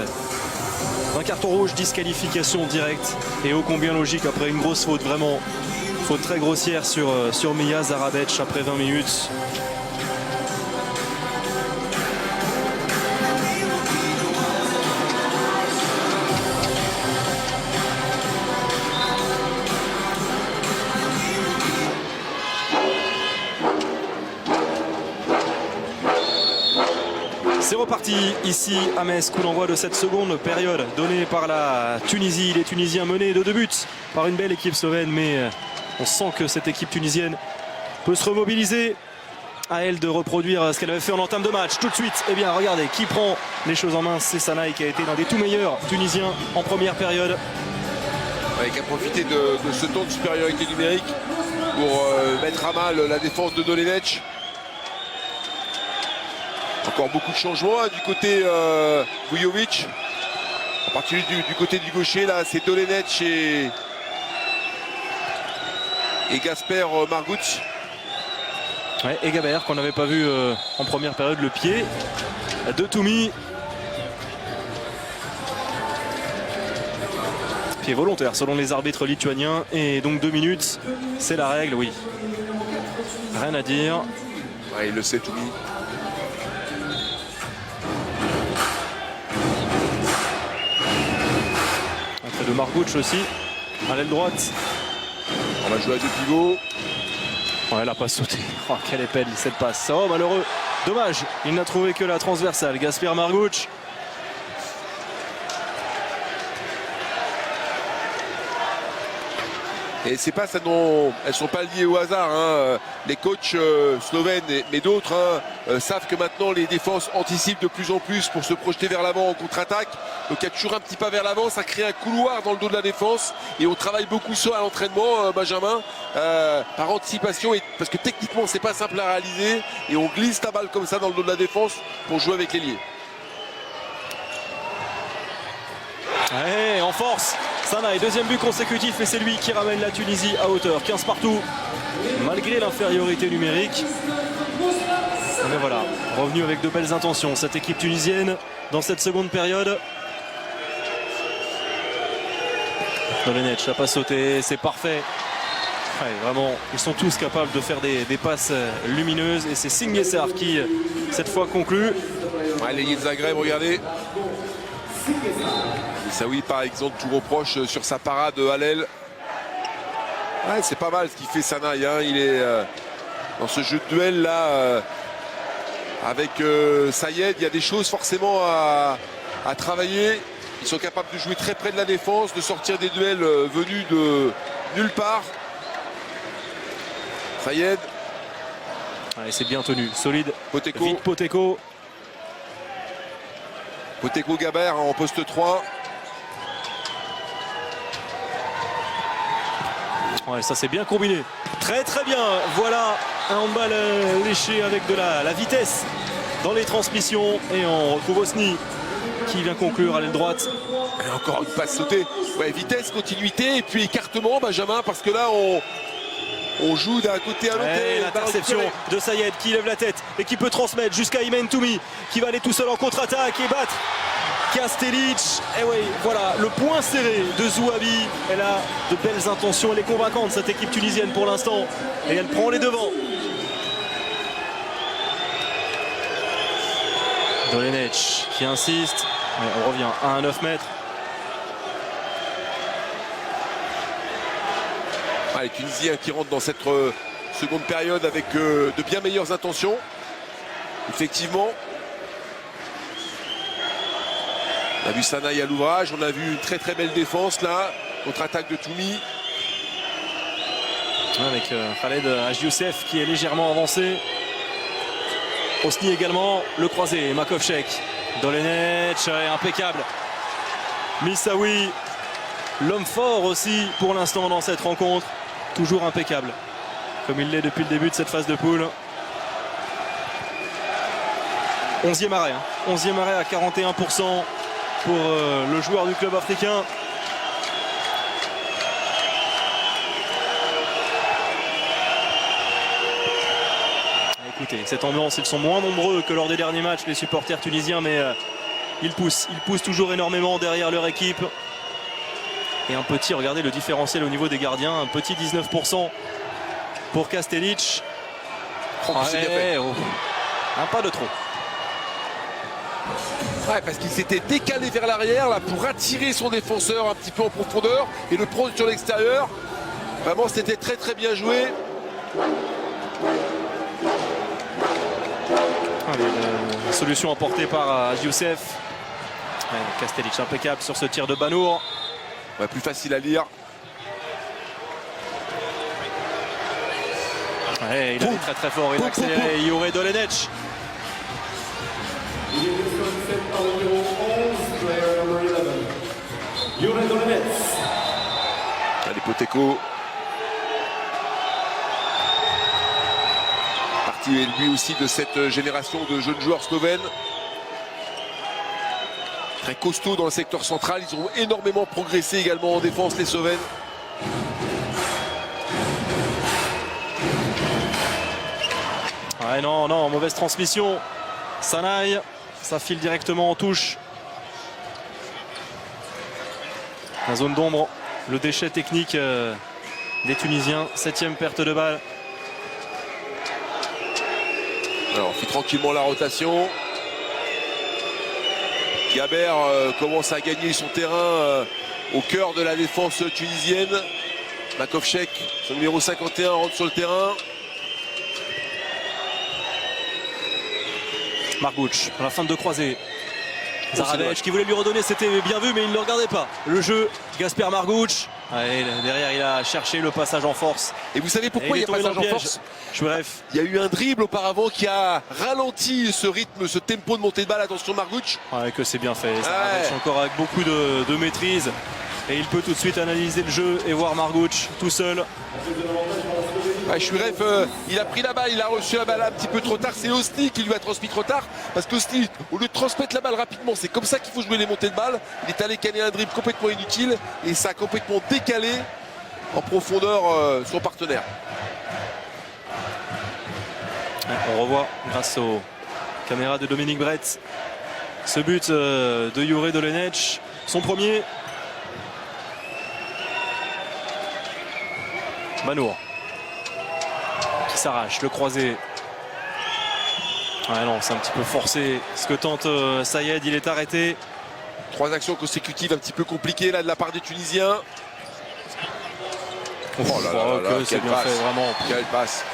d'un carton rouge, disqualification directe, et ô combien logique après une grosse faute, vraiment faute très grossière sur Mia Zarabec après 20 minutes. C'est reparti ici à Metz, coup d'envoi de cette seconde période donnée par la Tunisie. Les Tunisiens menés de 2 buts par une belle équipe slovène, mais on sent que cette équipe tunisienne peut se remobiliser. À elle de reproduire ce qu'elle avait fait en entame de match. Tout de suite, eh bien regardez, qui prend les choses en main, c'est Sanaï, qui a été l'un des tout meilleurs Tunisiens en première période. Ouais, qui a profité de ce temps de supériorité numérique pour mettre à mal la défense de Dolenech. Encore beaucoup de changements du côté Vujovic. En particulier du côté du gaucher, là, c'est Dolenech et Gasper Marguts. Ouais, et Gabert, qu'on n'avait pas vu en première période, le pied de Toumi. Pied volontaire selon les arbitres lituaniens. Et donc 2 minutes, c'est la règle, oui. Rien à dire. Ouais, il le sait, Toumi. De Marguts aussi, à l'aile droite. On va jouer à 2 pivots. Ouais, elle n'a pas sauté. Oh, quelle épelle cette passe. Oh, malheureux. Dommage, il n'a trouvé que la transversale. Gasper Marguts. Et ces passes, elles sont pas liées au hasard. Les coachs slovènes, mais d'autres, savent que maintenant les défenses anticipent de plus en plus pour se projeter vers l'avant en contre-attaque. Donc il y a toujours un petit pas vers l'avant, ça crée un couloir dans le dos de la défense. Et on travaille beaucoup ça à l'entraînement, Benjamin, par anticipation. Parce que techniquement, c'est pas simple à réaliser. Et on glisse la balle comme ça dans le dos de la défense pour jouer avec l'ailier. Ouais, en force. Sanaï, deuxième but consécutif, et c'est lui qui ramène la Tunisie à hauteur. 15 partout, malgré l'infériorité numérique. Mais voilà, revenu avec de belles intentions, cette équipe tunisienne dans cette seconde période. Dolenech n'a pas sauté, c'est parfait. Ouais, vraiment, ils sont tous capables de faire des passes lumineuses, et c'est Singesar qui, cette fois, conclut. Ouais, l'ailier de Zagreb, regardez. Saoui, par exemple, tout reproche sur sa parade à l'aile. Ouais, c'est pas mal ce qu'il fait, Sanaï. Il est dans ce jeu de duel là avec Sayed. Il y a des choses forcément à travailler. Ils sont capables de jouer très près de la défense, de sortir des duels venus de nulle part. Sayed. Ouais, c'est bien tenu, solide. Poteko. Vite Poteko. Poteko Gabert en poste 3. Ouais, ça c'est bien combiné. Très très bien. Voilà un handball léché avec de la vitesse dans les transmissions. Et on retrouve Osni qui vient conclure à l'aile droite. Et encore une passe sautée. Ouais, vitesse, continuité et puis écartement, Benjamin, parce que là on joue d'un côté à l'autre. L'interception de Sayed qui lève la tête et qui peut transmettre jusqu'à Imen Toumi qui va aller tout seul en contre-attaque et battre Kastelic. Et oui, voilà, le point serré de Zouabi. Elle a de belles intentions, elle est convaincante cette équipe tunisienne pour l'instant et elle prend les devants. Dolenech qui insiste. Ouais, on revient à 9 mètres. Les Tunisiens qui rentrent dans cette seconde période avec de bien meilleures intentions. Effectivement. On a vu Sanaï à l'ouvrage. On a vu une très très belle défense là. Contre-attaque de Toumi. Avec Khaled Haji-Youssef qui est légèrement avancé. Osni également, le croisé, Makovchek. Dolenech, impeccable. Missaoui, l'homme fort aussi pour l'instant dans cette rencontre. Toujours impeccable, comme il l'est depuis le début de cette phase de poule. 11e arrêt, 11e arrêt à 41% pour le joueur du club africain. Écoutez, cette ambiance, ils sont moins nombreux que lors des derniers matchs, les supporters tunisiens, mais ils poussent toujours énormément derrière leur équipe. Et un petit, regardez le différentiel au niveau des gardiens, un petit 19% pour Kastelic. Un pas de trop. Ouais, parce qu'il s'était décalé vers l'arrière là pour attirer son défenseur un petit peu en profondeur et le prendre sur l'extérieur. Vraiment, c'était très très bien joué. Une solution apportée par Haji-Youssef. Kastelic impeccable sur ce tir de Banour. Ouais, plus facile à lire. Ouais, il a été très très fort, il a accéléré. Youre Dolenech. Allez, Poteco. Parti lui aussi de cette génération de jeunes joueurs slovènes. Très costaud dans le secteur central, ils ont énormément progressé également en défense les Slovènes. Ouais, non, mauvaise transmission. Sanaï, ça file directement en touche. La zone d'ombre, le déchet technique des Tunisiens. 7e perte de balle. Alors on fait tranquillement la rotation. Gaber commence à gagner son terrain au cœur de la défense tunisienne. Makovchek, son numéro 51, rentre sur le terrain. Margouch, à la fin de croisée. Zaradej qui voulait lui redonner, c'était bien vu, mais il ne le regardait pas. Le jeu, Gasper Margouch. Ouais, derrière, il a cherché le passage en force. Et vous savez pourquoi il y a passage en force? Bref. Il y a eu un dribble auparavant qui a ralenti ce rythme, ce tempo de montée de balle. Attention Margouch. Ouais, que c'est bien fait. Zaradej encore avec beaucoup de maîtrise. Et il peut tout de suite analyser le jeu et voir Margouch tout seul. Ouais, Chouiref, il a pris la balle, il a reçu la balle un petit peu trop tard. C'est Osni qui lui a transmis trop tard. Parce qu'Osni, au lieu de transmettre la balle rapidement, c'est comme ça qu'il faut jouer les montées de balle. Il est allé caler un dribble complètement inutile. Et ça a complètement décalé en profondeur son partenaire. Ouais, on revoit grâce aux caméras de Dominique Brett ce but de Youre Dolenech. Son premier. Banour qui s'arrache, le croisé. Ouais, non, c'est un petit peu forcé ce que tente Sayed, il est arrêté. 3 actions consécutives un petit peu compliquées là de la part des Tunisiens. Oh là là, c'est bien fait, vraiment. Quelle passe.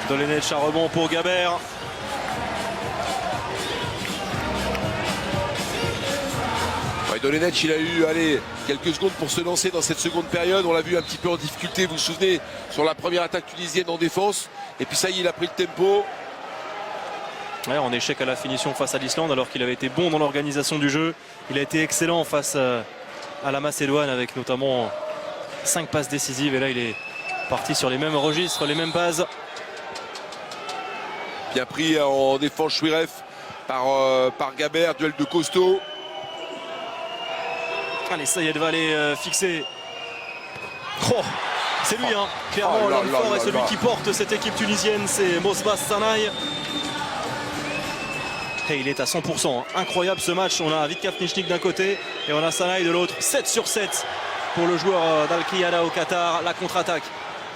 Dolenech à rebond pour Gaber. Ouais, Dolenech, il a eu quelques secondes pour se lancer dans cette seconde période. On l'a vu un petit peu en difficulté, vous vous souvenez, sur la première attaque tunisienne en défense. Et puis ça y est, il a pris le tempo. Ouais, en échec à la finition face à l'Islande, alors qu'il avait été bon dans l'organisation du jeu. Il a été excellent face à la Macédoine, avec notamment 5 passes décisives. Et là, il est parti sur les mêmes registres, les mêmes bases. Bien pris en défense Chouiref par Gaber, duel de costaud. Allez, Sayed va aller fixer. Oh, c'est lui, hein. Clairement, Oh là l'homme là fort là et celui là. qui porte cette équipe tunisienne, c'est Mosbas Sanaï. Et il est à 100%. Incroyable ce match. On a Vitkaf Nishnik d'un côté et on a Sanaï de l'autre. 7 sur 7 pour le joueur d'Al-Qiyada au Qatar. La contre-attaque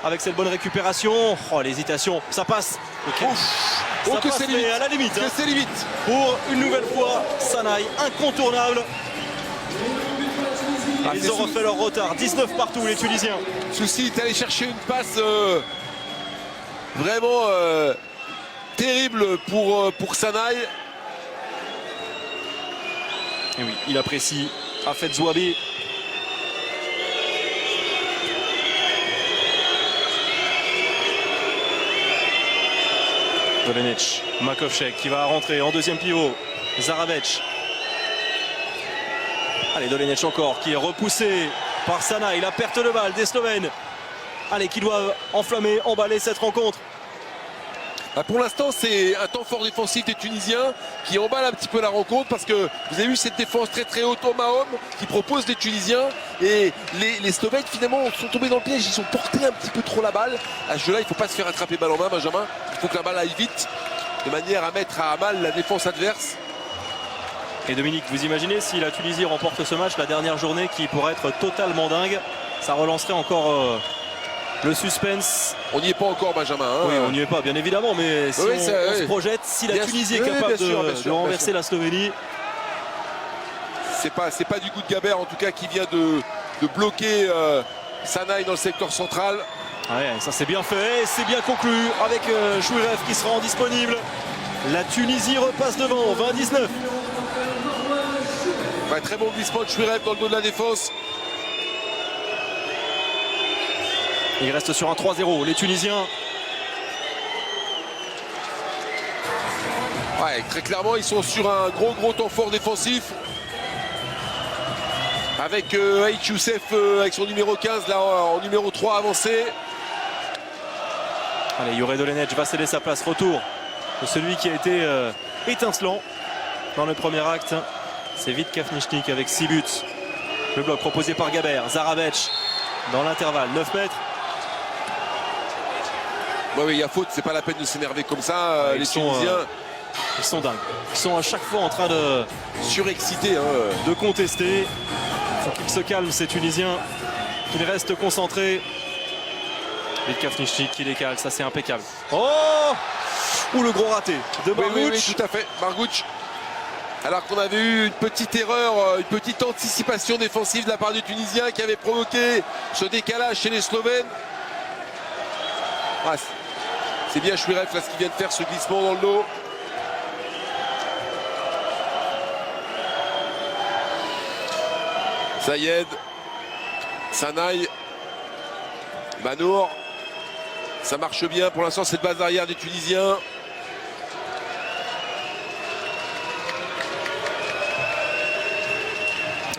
avec cette bonne récupération. Oh, l'hésitation, ça passe. Okay. Oh, Ça que passe, c'est mais limite. à la limite. Que Hein. c'est limite. Pour une nouvelle fois, Sanaï, incontournable. Ah, Ils c'est ont refait leur retard. 19 partout, les Tunisiens. Souci est allé chercher une passe vraiment terrible pour Sanaï. Et oui, il apprécie Hafez Zouabi. Dolenech, Makovchek qui va rentrer en deuxième pivot. Zarabec. Allez, Dolenech encore qui est repoussé par Sanaï. La perte de balle des Slovènes. Allez, qui doivent enflammer, emballer cette rencontre. Ah, pour l'instant, c'est un temps fort défensif des Tunisiens qui emballe un petit peu la rencontre parce que vous avez vu cette défense très très haute homme à homme qui propose les Tunisiens et les Slovènes finalement sont tombés dans le piège, ils ont porté un petit peu trop la balle. À ce jeu-là, il ne faut pas se faire attraper balle en main, Benjamin. Il faut que la balle aille vite de manière à mettre à mal la défense adverse. Et Dominique, vous imaginez si la Tunisie remporte ce match, la dernière journée qui pourrait être totalement dingue, ça relancerait encore le suspense. On n'y est pas encore, Benjamin. Hein. Oui, on n'y est pas, bien évidemment, mais si Oui, on se projette, si la Bien Tunisie sûr, est capable bien sûr, bien de sûr, renverser bien la Slovénie. C'est pas du goût de Gabert en tout cas qui vient de bloquer Sanaï dans le secteur central. Ouais, ça c'est bien fait, c'est bien conclu avec Chouirev qui se rend disponible. La Tunisie repasse devant, 20-19. Ouais, très bon glissement de Chouirev dans le dos de la défense. Il reste sur un 3-0, les Tunisiens. Ouais, très clairement, ils sont sur un gros temps fort défensif. Avec Aït Youssef avec son numéro 15 là en numéro 3 avancé. Allez, Youre Dolenech va céder sa place. Retour de celui qui a été étincelant dans le premier acte. C'est Vitkaf Nishnik avec 6 buts. Le bloc proposé par Gabert. Zarabec dans l'intervalle, 9 mètres. Oui, il y a faute, c'est pas la peine de s'énerver comme ça. Ouais, les Tunisiens ils sont dingues. Ils sont à chaque fois en train de surexcités. Hein. De contester. Il faut qu'ils se calment, ces Tunisiens. Qu'ils restent concentrés. Vitkaf Nishnik qui décale, ça c'est impeccable. Oh! Ouh, le gros raté de Margouch. Oui, tout à fait. Margouch. Alors qu'on avait eu une petite erreur, une petite anticipation défensive de la part du Tunisien qui avait provoqué ce décalage chez les Slovènes. Ah, c'est bien Chouirev là ce qu'il vient de faire, ce glissement dans le dos. Sayed, Sanaï, Manour. Ça marche bien pour l'instant cette base arrière des Tunisiens.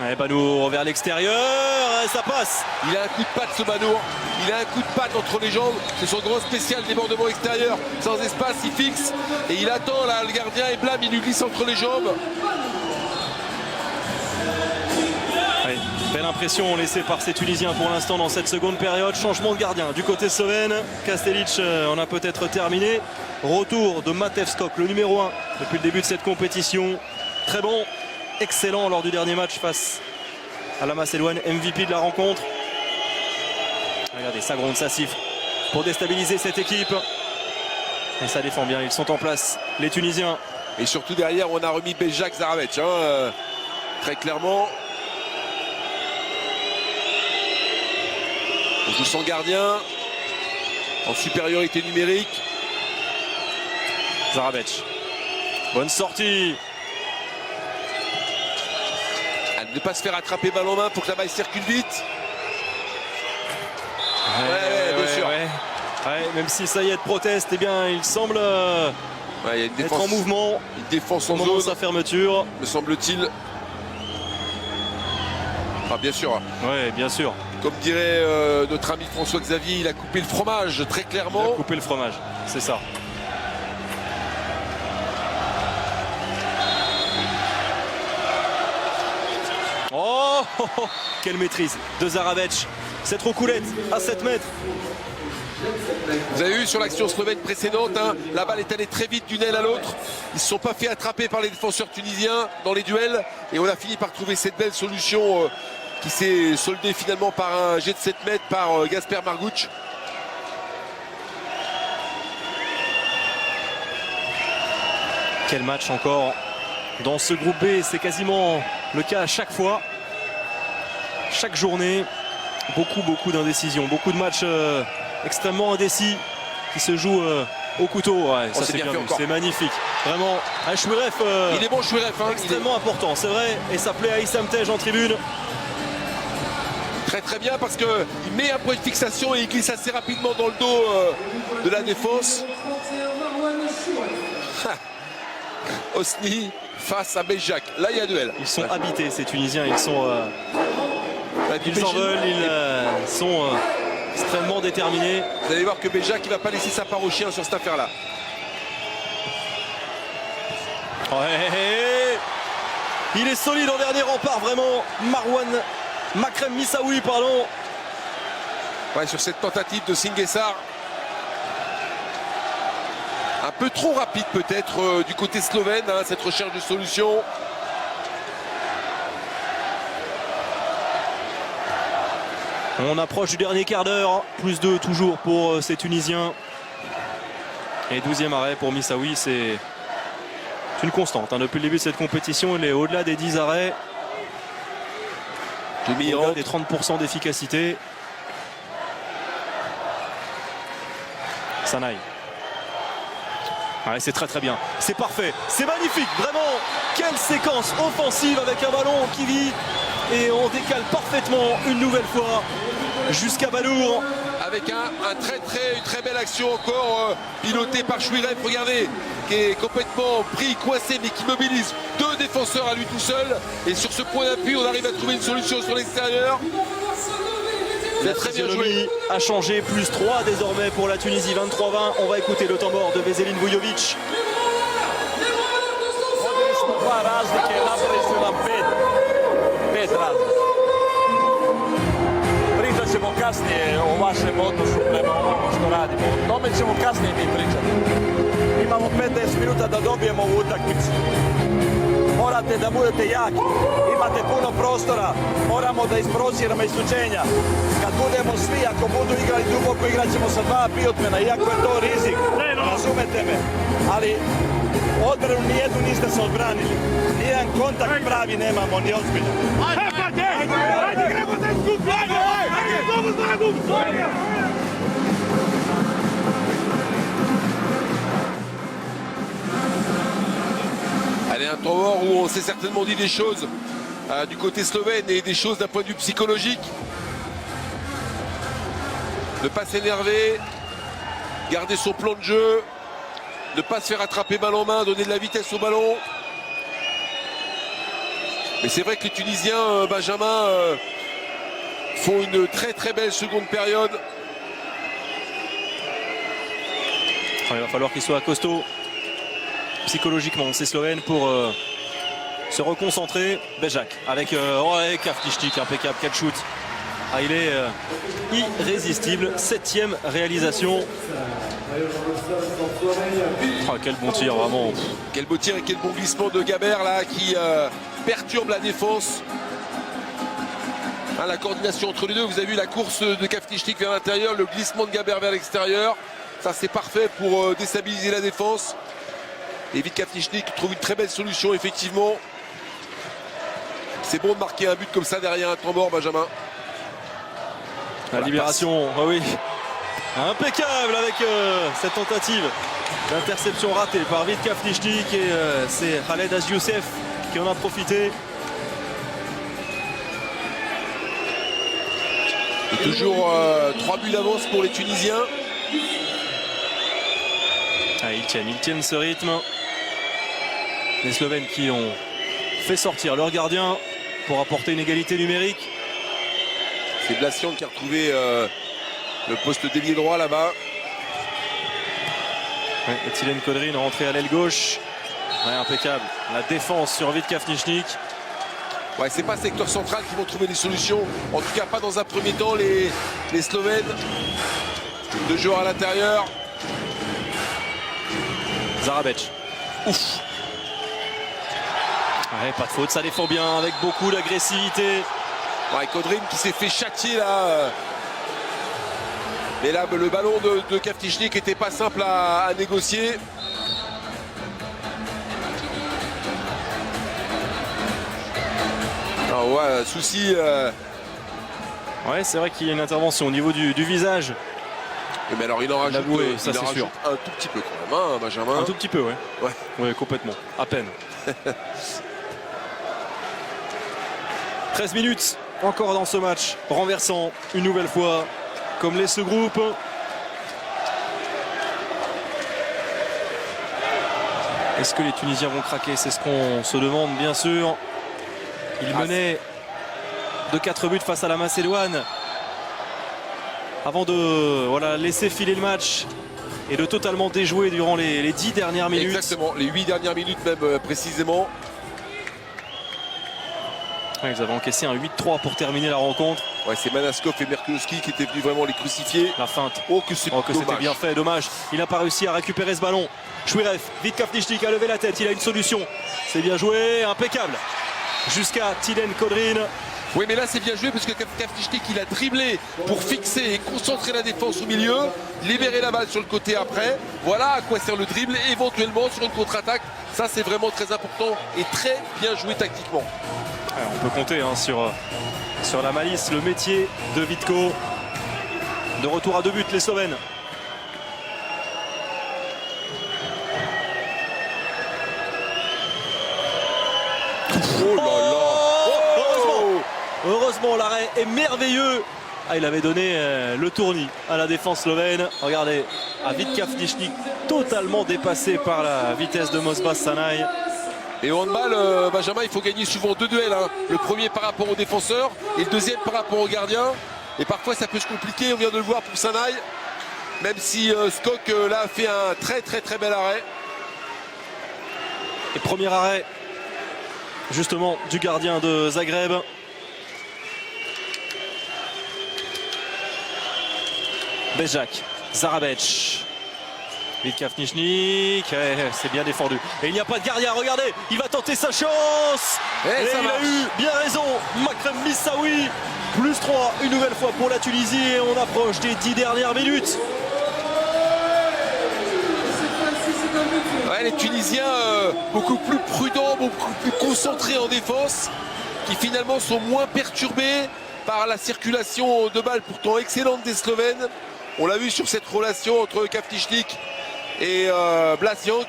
Allez, Banour vers l'extérieur, ça passe. Il a un coup de patte ce Banour. Il a un coup de patte entre les jambes. C'est son grand spécial débordement extérieur. Sans espace, il fixe. Et il attend là, le gardien est blâme, il lui glisse entre les jambes. Allez, belle impression laissée par ces Tunisiens pour l'instant dans cette seconde période. Changement de gardien du côté slovène. Kastelic en a peut-être terminé. Retour de Matev Skok, le numéro 1 depuis le début de cette compétition. Très bon, excellent lors du dernier match face à la Macédoine, MVP de la rencontre. Regardez, ça gronde, ça siffle pour déstabiliser cette équipe. Et ça défend bien, ils sont en place, les Tunisiens. Et surtout derrière, on a remis Beljak Zarabec. Hein, très clairement. On joue sans gardien. En supériorité numérique. Zarabec. Bonne sortie. Ne pas se faire attraper balle en main pour que la balle circule vite. Ouais, bien sûr. Ouais, même si Sayed proteste, eh bien, il semble Il y a une être en mouvement. Une défense Au en moment de zone, sa fermeture. me semble-t-il. Ah, bien sûr. Ouais, bien sûr. Comme dirait notre ami François Xavier, il a coupé le fromage très clairement. Il a coupé le fromage, c'est ça. Oh, Quelle maîtrise de Zarabec. Cette roucoulette à 7 mètres. Vous avez vu sur l'action slovène précédente, hein, la balle est allée très vite d'une aile à l'autre. Ils ne se sont pas fait attraper par les défenseurs tunisiens dans les duels. Et on a fini par trouver cette belle solution qui s'est soldée finalement par un jet de 7 mètres par Gasper Marguč. Quel match encore dans ce groupe B. C'est quasiment le cas à chaque fois. Chaque journée. Beaucoup d'indécisions. Beaucoup de matchs extrêmement indécis qui se jouent au couteau. Ouais, ça c'est bien vu. C'est magnifique. Vraiment, un Chouiref. Il est bon, Chouiref. Hein, extrêmement important, c'est vrai. Et ça plaît à Issam Tej en tribune. Très bien parce qu'il met un point de fixation et il glisse assez rapidement dans le dos de la défense. Hosni face à Béjac. Là, il y a duel. Ils sont habités, ces Tunisiens. Ils sont. Ils en veulent, ils sont extrêmement déterminés. Vous allez voir que Béjac ne va pas laisser sa part au chien sur cette affaire-là. Ouais. Il est solide en dernier rempart, vraiment. Marwan Makrem Missaoui, pardon. Ouais, sur cette tentative de Singuessar. Un peu trop rapide peut-être du côté slovène, hein, cette recherche de solution. On approche du dernier quart d'heure. Plus 2 toujours pour ces Tunisiens. Et 12e arrêt pour Missaoui, c'est une constante. Hein. Depuis le début de cette compétition, il est au-delà des 10 arrêts. Au-delà des 30% d'efficacité. Sanaï. Ouais, c'est très bien. C'est parfait. C'est magnifique. Vraiment, quelle séquence offensive avec un ballon qui vit. Et on décale parfaitement une nouvelle fois jusqu'à Balour. Avec une très belle action encore pilotée par Chouiref, regardez, qui est complètement pris, coincé, mais qui mobilise 2 défenseurs à lui tout seul. Et sur ce point d'appui, on arrive à trouver une solution sur l'extérieur. La très bien joué. A changé, plus 3 désormais pour la Tunisie, 23-20. On va écouter le temps mort de Veselin Vujović. Pričat ćemo kasnije o vašem odnosu prema onomu što radimo. O tome ćemo kasnije mi pričati. Imamo 15 minuta da dobijemo ovu utakmicu. Morate da budete jaki. Imate puno prostora. Moramo da isprovociramo isključenja. Kad budemo svi, ako budu igrali duboko, igrat ćemo sa 2 pijotmena. Iako je to rizik. Razumete me. Ali odbranu nijednu niste se odbranili. Nijedan kontakt pravi nemamo, ni ozbiljan. Allez, un temps mort où on s'est certainement dit des choses du côté slovène et des choses d'un point de vue psychologique. Ne pas s'énerver, garder son plan de jeu, ne pas se faire attraper balle en main, donner de la vitesse au ballon. Mais c'est vrai que les Tunisiens, Benjamin, font une très belle seconde période. Il va falloir qu'ils soient costauds psychologiquement, ces Slovènes, pour se reconcentrer. Béjac avec Kafnišnik, impeccable, 4 shoots. Ah, il est irrésistible. 7e réalisation. Oh, quel bon tir, vraiment. Quel beau tir et quel bon glissement de Gaber là qui perturbe la défense. Hein, la coordination entre les deux, vous avez vu la course de Kafnišnik vers l'intérieur, le glissement de Gaber vers l'extérieur. Ça c'est parfait pour déstabiliser la défense. Et vite Kafnišnik trouve une très belle solution effectivement. C'est bon de marquer un but comme ça derrière un temps mort, Benjamin. La libération, ah oui, impeccable avec cette tentative d'interception ratée par Vit Kafnišnik et c'est Khaled Asyousef qui en a profité. Et toujours 3 buts d'avance pour les Tunisiens. Ah, ils tiennent ce rythme. Les Slovènes qui ont fait sortir leur gardien pour apporter une égalité numérique. C'est Blasian qui a retrouvé le poste d'ailier droit là-bas. Ouais, Etilen Kodrin rentré à l'aile gauche. Ouais, impeccable. La défense sur Vit Kafnišnik. Ouais, c'est pas secteur central qui vont trouver des solutions. En tout cas, pas dans un premier temps, les Slovènes. 2 joueurs à l'intérieur. Zarabec. Ouf. Ouais, pas de faute, ça défend bien avec beaucoup d'agressivité. Ouais, Kodrin qui s'est fait châtier là. Mais là, le ballon de Kavtichnik n'était pas simple à négocier. Ah ouais, souci. Ouais, c'est vrai qu'il y a une intervention au niveau du visage. Mais alors il en rajoute, ça, il en c'est rajoute sûr. un tout petit peu quand même, hein, Benjamin. Un tout petit peu, ouais. Ouais. Ouais, complètement. À peine. 13 minutes encore dans ce match. Renversant une nouvelle fois, comme l'est ce groupe. Est-ce que les Tunisiens vont craquer? C'est ce qu'on se demande, bien sûr. Ils menaient de 4 buts face à la Macédoine. Avant de laisser filer le match et de totalement déjouer durant les 10 dernières minutes. Exactement, les 8 dernières minutes même précisément. Ouais, ils avaient encaissé un 8-3 pour terminer la rencontre. Ouais, c'est Manaskov et Merkulowski qui étaient venus vraiment les crucifier. La feinte. Oh, que c'est c'était bien fait, dommage. Il n'a pas réussi à récupérer ce ballon. Chouirev, vite Kavtichnik a levé la tête, il a une solution. C'est bien joué, impeccable. Jusqu'à Tiden Kodrin. Oui, mais là c'est bien joué parce que Kavtichnik il a dribblé pour fixer et concentrer la défense au milieu, libérer la balle sur le côté après. Voilà à quoi sert le dribble, éventuellement sur une contre-attaque. Ça c'est vraiment très important et très bien joué tactiquement. Alors, on peut compter sur la malice, le métier de Vitko. De retour à 2 buts, les Slovènes. Oh là là. Heureusement, l'arrêt est merveilleux. Ah, il avait donné le tournis à la défense slovène. Regardez, Vít Kavtichnik totalement dépassé par la vitesse de Mosbas Sanaï. Et au handball, Benjamin, il faut gagner souvent 2 duels. Hein. Le premier par rapport au défenseur et le deuxième par rapport au gardien. Et parfois, ça peut se compliquer. On vient de le voir pour Sanaï. Même si Skok là a fait un très bel arrêt. Et premier arrêt, justement, du gardien de Zagreb. Bezjak, Zarabec, Vít Kavtichnik, c'est bien défendu. Et il n'y a pas de gardien, regardez, il va tenter sa chance. Et il a eu bien raison, Makrem Missaoui. Plus 3 une nouvelle fois pour la Tunisie et on approche des 10 dernières minutes. Ouais, les Tunisiens beaucoup plus prudents, beaucoup plus concentrés en défense, qui finalement sont moins perturbés par la circulation de balles pourtant excellente des Slovènes. On l'a vu sur cette relation entre Kavtichnik et Blasiak.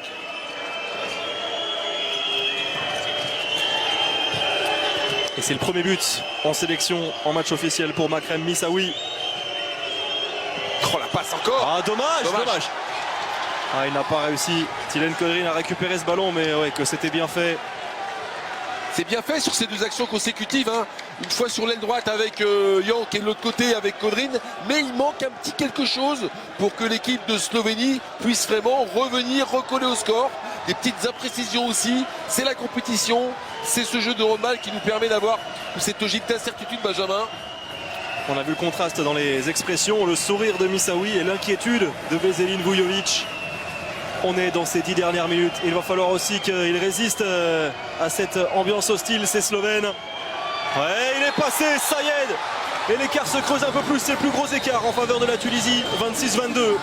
Et c'est le premier but en sélection en match officiel pour Makrem Missaoui. Oh la passe encore. Ah dommage. Ah, il n'a pas réussi. Tiden Kodrin a récupéré ce ballon, mais ouais, que c'était bien fait. C'est bien fait sur ces 2 actions consécutives. Hein. Une fois sur l'aile droite avec Jank et de l'autre côté avec Kodrin. Mais il manque un petit quelque chose pour que l'équipe de Slovénie puisse vraiment revenir, recoller au score. Des petites imprécisions aussi. C'est la compétition. C'est ce jeu de handball qui nous permet d'avoir cette logique d'incertitude, Benjamin. On a vu le contraste dans les expressions, le sourire de Missaoui et l'inquiétude de Veselin Vujovic. On est dans ces 10 dernières minutes. Il va falloir aussi qu'il résiste à cette ambiance hostile, ces Slovènes. Ouais, il est passé, Sayed. Et l'écart se creuse un peu plus. C'est le plus gros écart en faveur de la Tunisie, 26-22.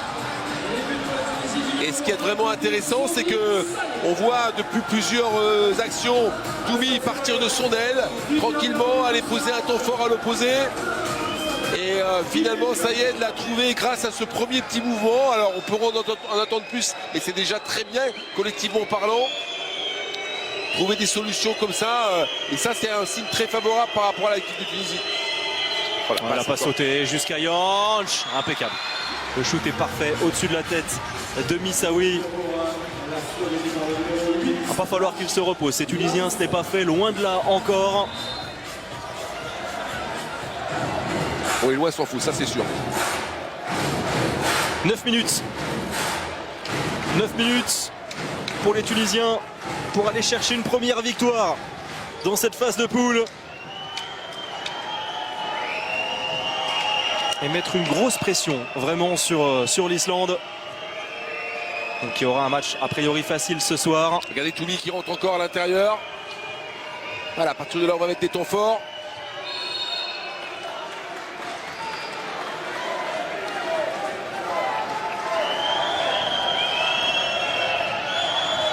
Et ce qui est vraiment intéressant, c'est que on voit depuis plusieurs actions Toumi partir de son aile, tranquillement, aller poser un temps fort à l'opposé. Et finalement, Sayed l'a trouvé grâce à ce premier petit mouvement. Alors on peut en attendre plus, et c'est déjà très bien, collectivement parlant. Trouver des solutions comme ça, et ça c'est un signe très favorable par rapport à l'équipe de Tunisie. Voilà, elle n'a pas sauté jusqu'à Janch. Impeccable. Le shoot est parfait au-dessus de la tête de Missaoui. Il va pas falloir qu'il se repose. Ces Tunisiens, ce n'est pas fait, loin de là encore. Bon, et loin s'en fout, ça c'est sûr. 9 minutes. 9 minutes pour les Tunisiens pour aller chercher une première victoire dans cette phase de poule. Et mettre une grosse pression vraiment sur l'Islande. Donc il y aura un match a priori facile ce soir. Regardez Toumi qui rentre encore à l'intérieur. Voilà, à partir de là, on va mettre des temps forts.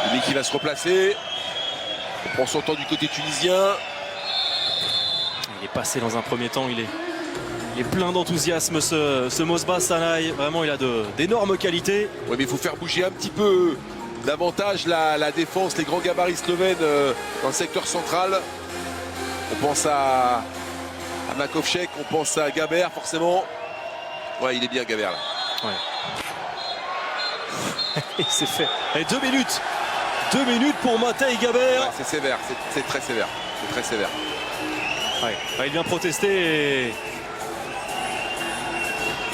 Toumi qui va se replacer. On prend son temps du côté tunisien. Il est passé dans un premier temps, il est plein d'enthousiasme ce Mosbah Sanaï. Vraiment, il a d'énormes qualités. Oui, mais il faut faire bouger un petit peu davantage la défense, les grands gabarits slovènes dans le secteur central. On pense à Makovček, on pense à Gaber forcément. Ouais, il est bien Gaber là. Ouais. Il s'est fait. Et 2 minutes. 2 minutes pour Matej Gaber. Ouais, c'est sévère, c'est très sévère. C'est très sévère. Ouais. Ouais, il vient protester et...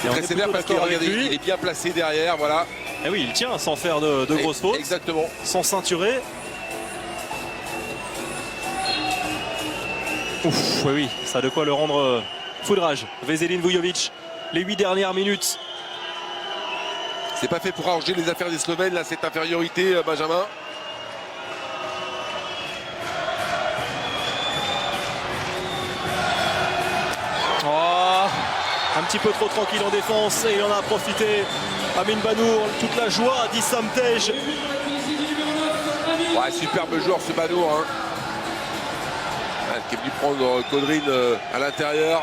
C'est très sévère parce que regardez, il est bien placé derrière, voilà. Et oui, il tient sans faire de grosses fautes. Exactement. Sans ceinturer. Ouf, oui, ça a de quoi le rendre foudrage. Veselin Vujovic, les 8 dernières minutes. C'est pas fait pour arranger les affaires des Slovènes, là, cette infériorité, Benjamin. Oh, un petit peu trop tranquille en défense et il en a profité. Amin Banour, toute la joie d'Issam Tej. Ouais, superbe joueur ce Banour. Hein. Ouais, qui est venu prendre Kodrin à l'intérieur.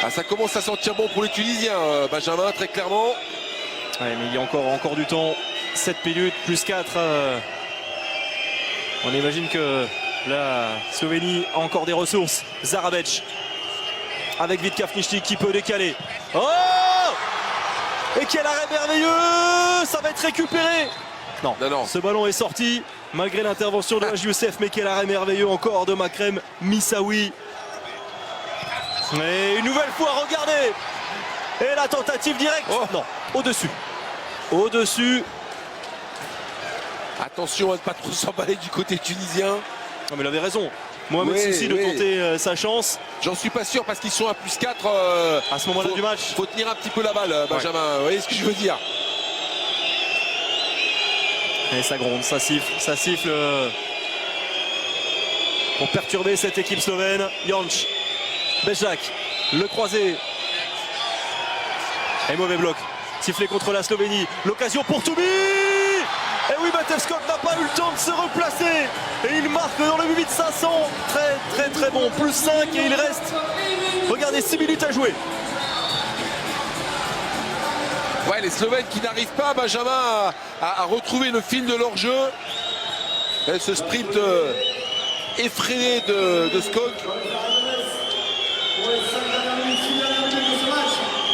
Ah, ça commence à sentir bon pour les Tunisiens, Benjamin, très clairement. Ouais, mais il y a encore du temps. 7 minutes plus 4. On imagine que la Slovénie a encore des ressources. Zarabec avec Vitka Fništic qui peut décaler. Oh! Et quel arrêt merveilleux! Ça va être récupéré. Non, ce ballon est sorti malgré l'intervention de Haji Youssef, mais quel arrêt merveilleux encore de Makrem Missaoui. Et une nouvelle fois, regardez! Et la tentative directe. Oh. Non, au-dessus. Au-dessus. Attention à ne pas trop s'emballer du côté tunisien. Non mais il avait raison. Mohamed Soussi de tenter sa chance. J'en suis pas sûr parce qu'ils sont à plus 4 à ce moment-là du match. Faut tenir un petit peu la balle, Benjamin. Ouais. Vous voyez ce que je veux dire? Et ça gronde, ça siffle pour perturber cette équipe slovène. Janč, Bezjak, le croisé. Et mauvais bloc. Sifflé contre la Slovénie. L'occasion pour Toumi. Et oui, Matej Skok n'a pas eu le temps de se replacer. Et il marque dans le 8-500. Très bon. Plus 5 et il reste. Regardez, 6 minutes à jouer. Ouais, les Slovènes qui n'arrivent pas, Benjamin, à retrouver le fil de leur jeu. Et ce sprint effréné de Skok.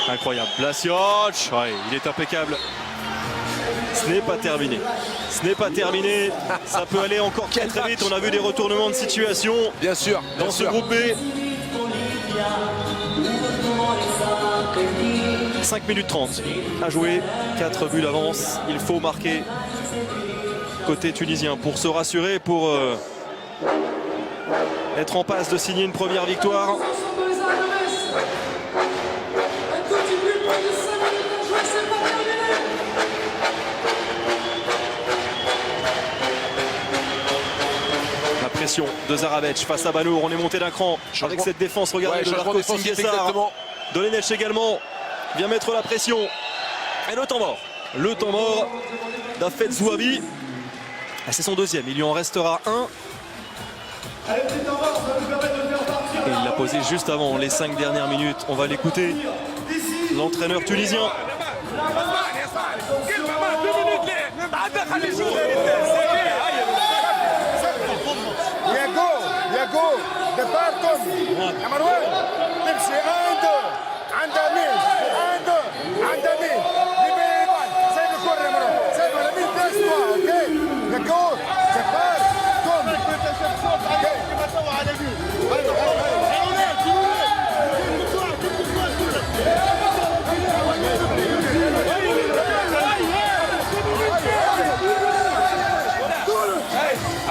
Incroyable. Blasjovic, ouais, il est impeccable. Ce n'est pas terminé. Ce n'est pas terminé. Ça peut aller encore très vite. On a vu des retournements de situation. Bien sûr. Dans ce groupe B. 5 minutes 30 à jouer. 4 buts d'avance. Il faut marquer côté tunisien pour se rassurer, pour être en passe de signer une première victoire. De Zarabec face à Banour, on est monté d'un cran avec cette défense. Regardez, de Marco Singesar. Dolenech également vient mettre la pression. Et le temps mort d'Afet Zouavi. C'est son deuxième, il lui en restera un. Et il l'a posé juste avant les 5 dernières minutes. On va l'écouter, l'entraîneur tunisien. Go, départ Tom. Amarouane, تمشي 1 2 عند مين 1 2 عند مين libérez les balles, save le corps Amarouane, save la mine place toi, OK? Go, départ Tom. OK.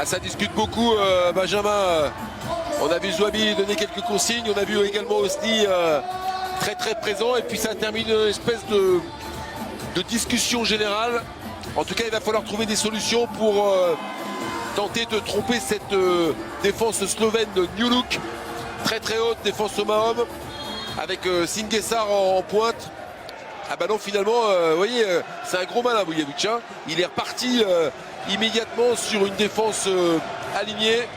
Ah, ça discute beaucoup, Benjamin. On a vu Zouabi donner quelques consignes, on a vu également Osni très présent, et puis ça termine une espèce de discussion générale. En tout cas, il va falloir trouver des solutions pour tenter de tromper cette défense slovène de New Look. Très haute défense homme à homme, avec Singesar en pointe. Ah bah non, finalement, vous voyez, c'est un gros malin, Vujovic. Hein. Il est reparti immédiatement sur une défense alignée.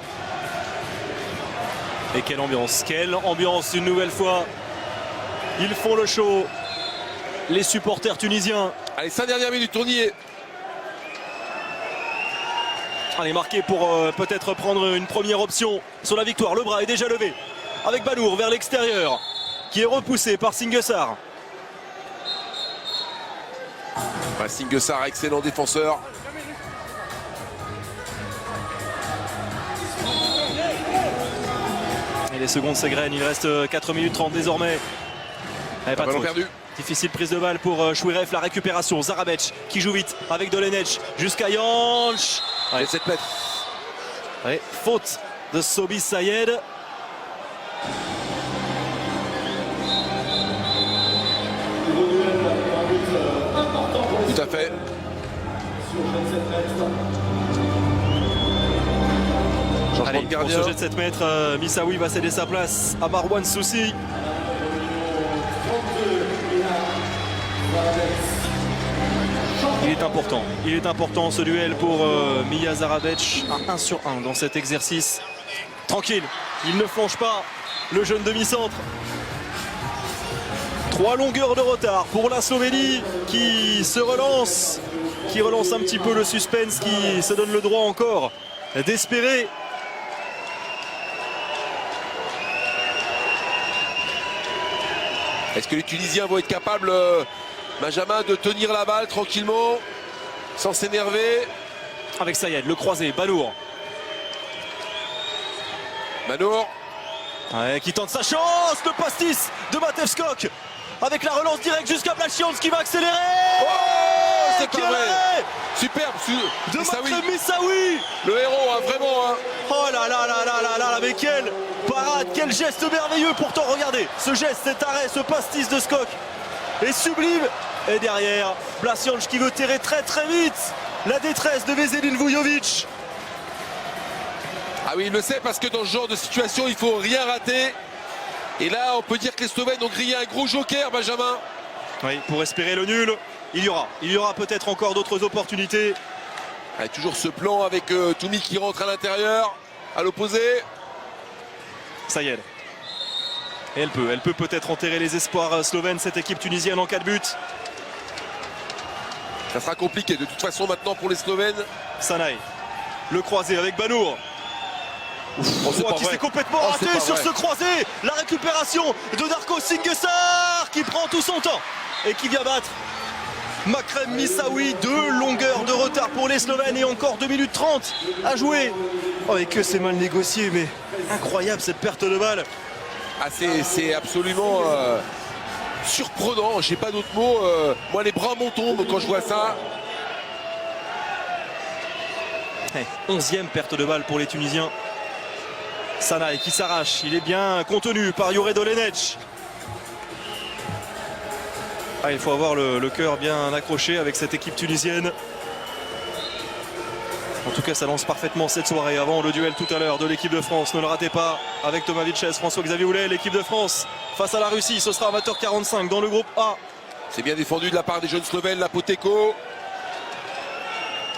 Et quelle ambiance une nouvelle fois. Ils font le show, les supporters tunisiens. Allez, 5 dernières minutes, on y est. Allez, marqué pour peut-être prendre une première option sur la victoire. Le bras est déjà levé avec Banour vers l'extérieur, qui est repoussé par Singesar. Singesar, excellent défenseur. Et les secondes s'égrènent, il reste 4 minutes 30 désormais. Allez, pas de ballon faute. perdu. Difficile prise de balle pour Chouiref, la récupération. Zarabec qui joue vite avec Dolenech jusqu'à Jansch. Ouais. 7 mètres. Allez, faute de Sobi Sayed. Tout à fait. Allez, pour ce jet de 7 mètres, Missaoui va céder sa place à Marwan Soussi. Il est important ce duel pour Mija Zarabec, un 1 sur 1 dans cet exercice. Tranquille, il ne flanche pas, le jeune demi-centre. 3 longueurs de retard pour la Slovénie qui se relance, qui relance un petit peu le suspense, qui se donne le droit encore d'espérer. Est-ce que les Tunisiens vont être capables, Benjamin, de tenir la balle tranquillement, sans s'énerver? Avec Sayed, le croisé, Banour. Banour. Ouais, qui tente sa chance, le pastis de Matej Skok. Avec la relance directe jusqu'à Blachians qui va accélérer. Oh, c'est pas vrai. Superbe de Missaoui. Missaoui. Le héros, hein, vraiment. Hein. Oh là là là là là là, mais quelle parade, quel geste merveilleux. Pourtant, regardez, ce geste, cet arrêt, ce pastis de Skok est sublime. Et derrière, Blachians qui veut terrer très vite la détresse de Veselin Vujovic. Ah oui, il le sait, parce que dans ce genre de situation, il faut rien rater. Et là, on peut dire que les Slovènes ont grillé un gros joker, Benjamin. Oui, pour espérer le nul, il y aura peut-être encore d'autres opportunités. Allez, toujours ce plan avec Toumi qui rentre à l'intérieur, à l'opposé. Sayed. Et elle peut peut-être enterrer les espoirs slovènes, cette équipe tunisienne en 4 buts. Ça sera compliqué de toute façon maintenant pour les Slovènes. Sanaï, le croisé avec Banour. Qui s'est complètement raté sur ce croisé. La récupération de Darko Singesar qui prend tout son temps et qui vient battre Makrem Missaoui. 2 longueurs de retard pour les Slovènes et encore 2 minutes 30 à jouer. Oh, et que c'est mal négocié, mais incroyable cette perte de balle. Ah, c'est absolument surprenant, j'ai pas d'autres mots. Moi, les bras m'en tombent quand je vois ça. 11e perte de balle pour les Tunisiens. Sanaï qui s'arrache, il est bien contenu par Jure Dolenech. Ah, il faut avoir le cœur bien accroché avec cette équipe tunisienne. En tout cas, ça lance parfaitement cette soirée avant le duel tout à l'heure de l'équipe de France. Ne le ratez pas avec Thomas Vilches, François-Xavier Houlet. L'équipe de France face à la Russie, ce sera à 20h45 dans le groupe A. C'est bien défendu de la part des jeunes Slovènes, la Poteco.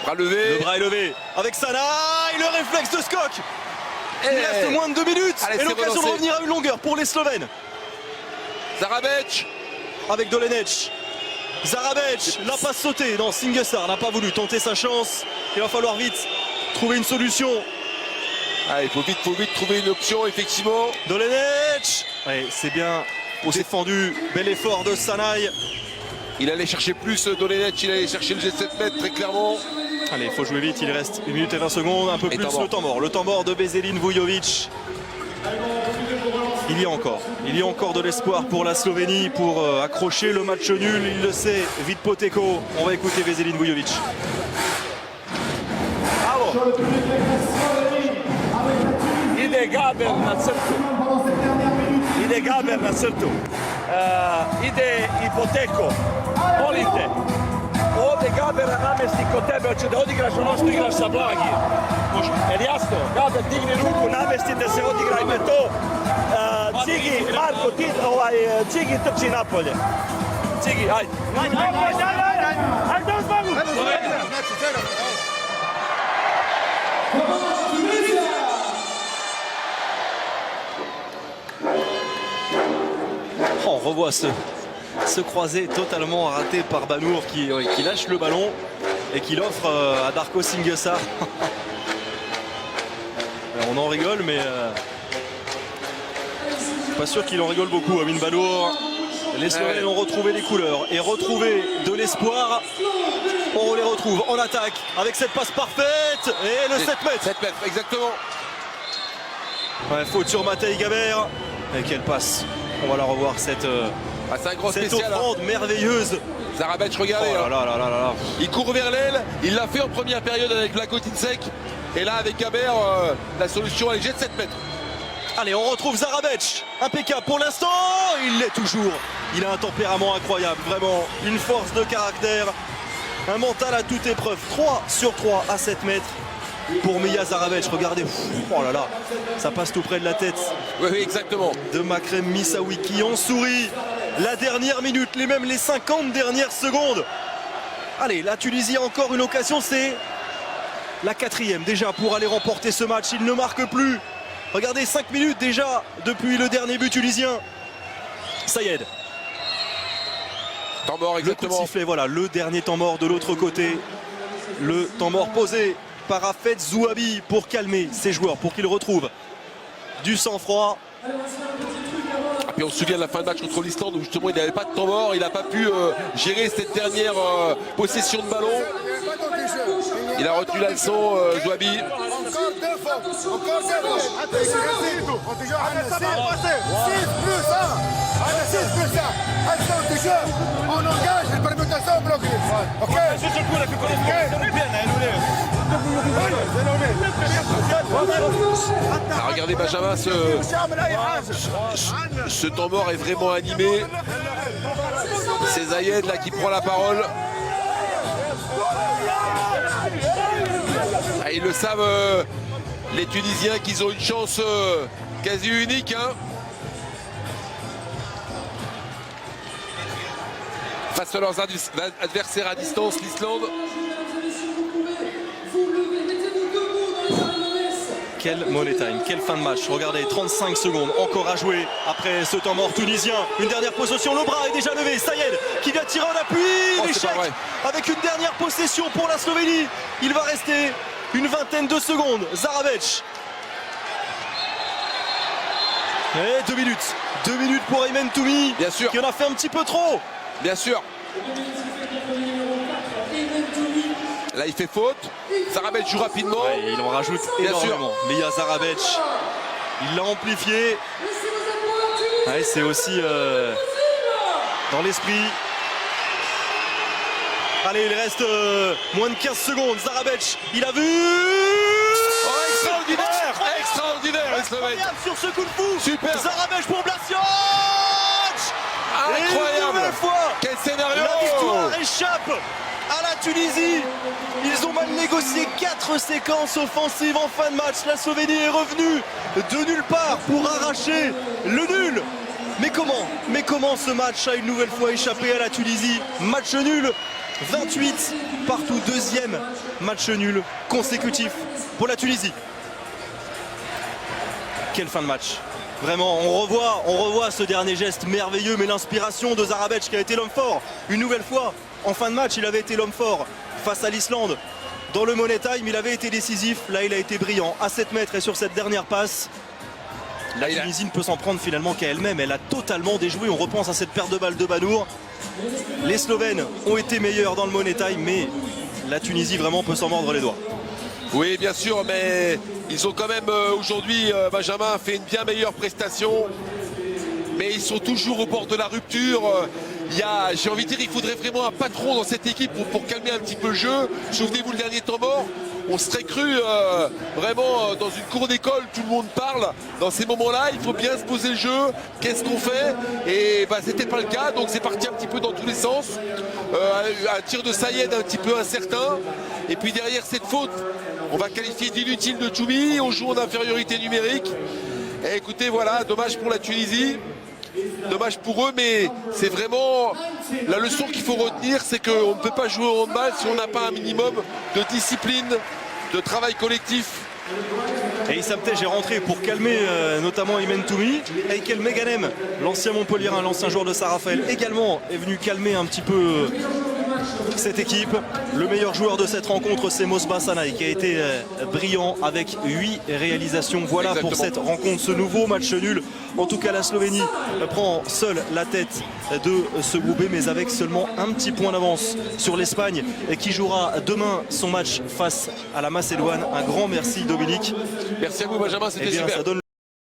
Bras levé. Le bras est levé avec Sanaï, le réflexe de Skok. Il reste moins de 2 minutes. Allez, et l'occasion de revenir à une longueur pour les Slovènes. Zarabec avec Dolenech. Zarabec, la passe sautée. Non, Singesar n'a pas voulu tenter sa chance. Il va falloir vite trouver une solution. Ah, il faut vite trouver une option, effectivement. Dolenech. Ouais, c'est bien défendu. Bel effort de Sanaï. Il allait chercher plus Dolenech, il allait chercher le G7 mètres très clairement. Allez, il faut jouer vite, il reste 1 minute et 20 secondes, un peu plus le temps mort. Le temps mort de Veselin Vujovic. Il y a encore de l'espoir pour la Slovénie pour accrocher le match nul, il le sait, vite Poteco. On va écouter Veselin Vujovic. Bravo. ide Gaber na crtu. Ide Gaber na crtu. Ide Ipoteko. Molim te. Ovdje Gabera namesti kod tebe, hoće da odigraš ono što igraš sa Blagim. Jer jasno, Gaber digni ruku, namestite se, odigrajte to. Cigi, Marko, Cigi trči napolje. Cigi, ajde. Ajde, On revoit ce croisé totalement raté par Banour qui lâche le ballon et qui l'offre à Darko Singesa. On en rigole, mais pas sûr qu'il en rigole beaucoup, Amin Banour. Les Slovènes ont retrouvé les couleurs et retrouvé de l'espoir. On les retrouve en attaque avec cette passe parfaite et le 7 mètres. 7 mètres, exactement. Ouais, faute sur Matej Gaber. Et quelle passe. On va la revoir cette c'est un grand cette spécial. offrande merveilleuse. Zarabec, regardez. Oh là là là là là. Il court vers l'aile. Il l'a fait en première période avec Vlakotintsek. Et là, avec Gaber, la solution, elle est jet de 7 mètres. Allez, on retrouve Zarabec. Impeccable pour l'instant. Il l'est toujours. Il a un tempérament incroyable. Vraiment, une force de caractère. Un mental à toute épreuve. 3 sur 3 à 7 mètres. Pour Mia Zarabec, regardez, oh là là, ça passe tout près de la tête. Oui, exactement. De Makrem Missaoui qui en sourit. La dernière minute, les 50 dernières secondes. Allez, la Tunisie a encore une occasion, c'est la 4e déjà pour aller remporter ce match. Il ne marque plus. Regardez, 5 minutes déjà depuis le dernier but tunisien. Sayed. Temps mort, exactement. Le coup de sifflet, voilà, le dernier temps mort de l'autre côté. Le temps mort posé par Hafez Zouhabi pour calmer ses joueurs, pour qu'ils retrouvent du sang-froid. Et on se souvient de la fin de match contre l'Islande où justement il n'avait pas de temps mort, il n'a pas pu gérer cette dernière possession de ballon. Il a retenu la leçon, Zouhabi. On engage la permutation bloquée. Ok. Ah, regardez Benjamin, ce temps mort est vraiment animé. C'est Zayed là qui prend la parole. Ah, ils le savent, les Tunisiens, qu'ils ont une chance quasi unique. Hein. Face à leurs adversaires à distance, l'Islande. Quel money time, quelle fin de match. Regardez, 35 secondes encore à jouer après ce temps mort tunisien. Une dernière possession, le bras est déjà levé. Sayed qui vient tirer en appui. L'échec avec une dernière possession pour la Slovénie. Il va rester une vingtaine de secondes. Zarabec. Et 2 minutes. 2 minutes pour Aymen Toumi. Bien sûr. Qui en a fait un petit peu trop. Bien sûr. Là, il fait faute. Zarabec joue rapidement. Ouais, il en rajoute énormément. Mais il y a Zarabec. Il l'a amplifié. Ouais, c'est aussi dans l'esprit. Allez, il reste moins de 15 secondes. Zarabec, il a vu. Oh, extraordinaire. Extraordinaire, les Slovènes. Sur ce coup de fou. Super. Zarabec pour Blasic. Incroyable. Et une nouvelle fois, quel scénario. la victoire échappe à la Tunisie. Ils ont mal négocié 4 séquences offensives en fin de match. La Slovénie est revenue de nulle part pour arracher le nul. Mais comment ce match a une nouvelle fois échappé à la Tunisie? Match nul, 28 partout, 2e match nul consécutif pour la Tunisie. Quelle fin de match. Vraiment, on revoit ce dernier geste merveilleux, mais l'inspiration de Zarabec qui a été l'homme fort. Une nouvelle fois, en fin de match, il avait été l'homme fort face à l'Islande. Dans le Money Time, il avait été décisif. Là, il a été brillant à 7 mètres et sur cette dernière passe. La Tunisie ne peut s'en prendre finalement qu'à elle-même. Elle a totalement déjoué. On repense à cette perte de balle de Banour. Les Slovènes ont été meilleurs dans le Money Time, mais la Tunisie vraiment peut s'en mordre les doigts. Oui, bien sûr, mais ils ont quand même aujourd'hui, Benjamin, fait une bien meilleure prestation. Mais ils sont toujours au bord de la rupture. j'ai envie de dire, il faudrait vraiment un patron dans cette équipe pour calmer un petit peu le jeu. Souvenez-vous le dernier temps mort, on serait cru vraiment dans une cour d'école, tout le monde parle. Dans ces moments-là, il faut bien se poser le jeu. Qu'est-ce qu'on fait? Et c'était pas le cas, donc c'est parti un petit peu dans tous les sens. Un tir de Sayed un petit peu incertain. Et puis derrière cette faute, on va qualifier d'inutile de Choumi. On joue en infériorité numérique. Et écoutez, voilà, dommage pour la Tunisie. Dommage pour eux, mais c'est vraiment la leçon qu'il faut retenir, c'est qu'on ne peut pas jouer au handball si on n'a pas un minimum de discipline, de travail collectif. Et Issam Tej est rentré pour calmer notamment Imen Toumi. Eikel Meganem, l'ancien Montpellierin, l'ancien joueur de Saint-Raphaël, également est venu calmer un petit peu cette équipe. Le meilleur joueur de cette rencontre, c'est Mosba Sanaï, qui a été brillant avec 8 réalisations. Voilà. Exactement. Pour cette rencontre, ce nouveau match nul. En tout cas, la Slovénie prend seule la tête de ce groupe B, mais avec seulement un petit point d'avance sur l'Espagne, qui jouera demain son match face à la Macédoine. Un grand merci, Dominique. Merci à vous, Benjamin, c'était super. Ça donne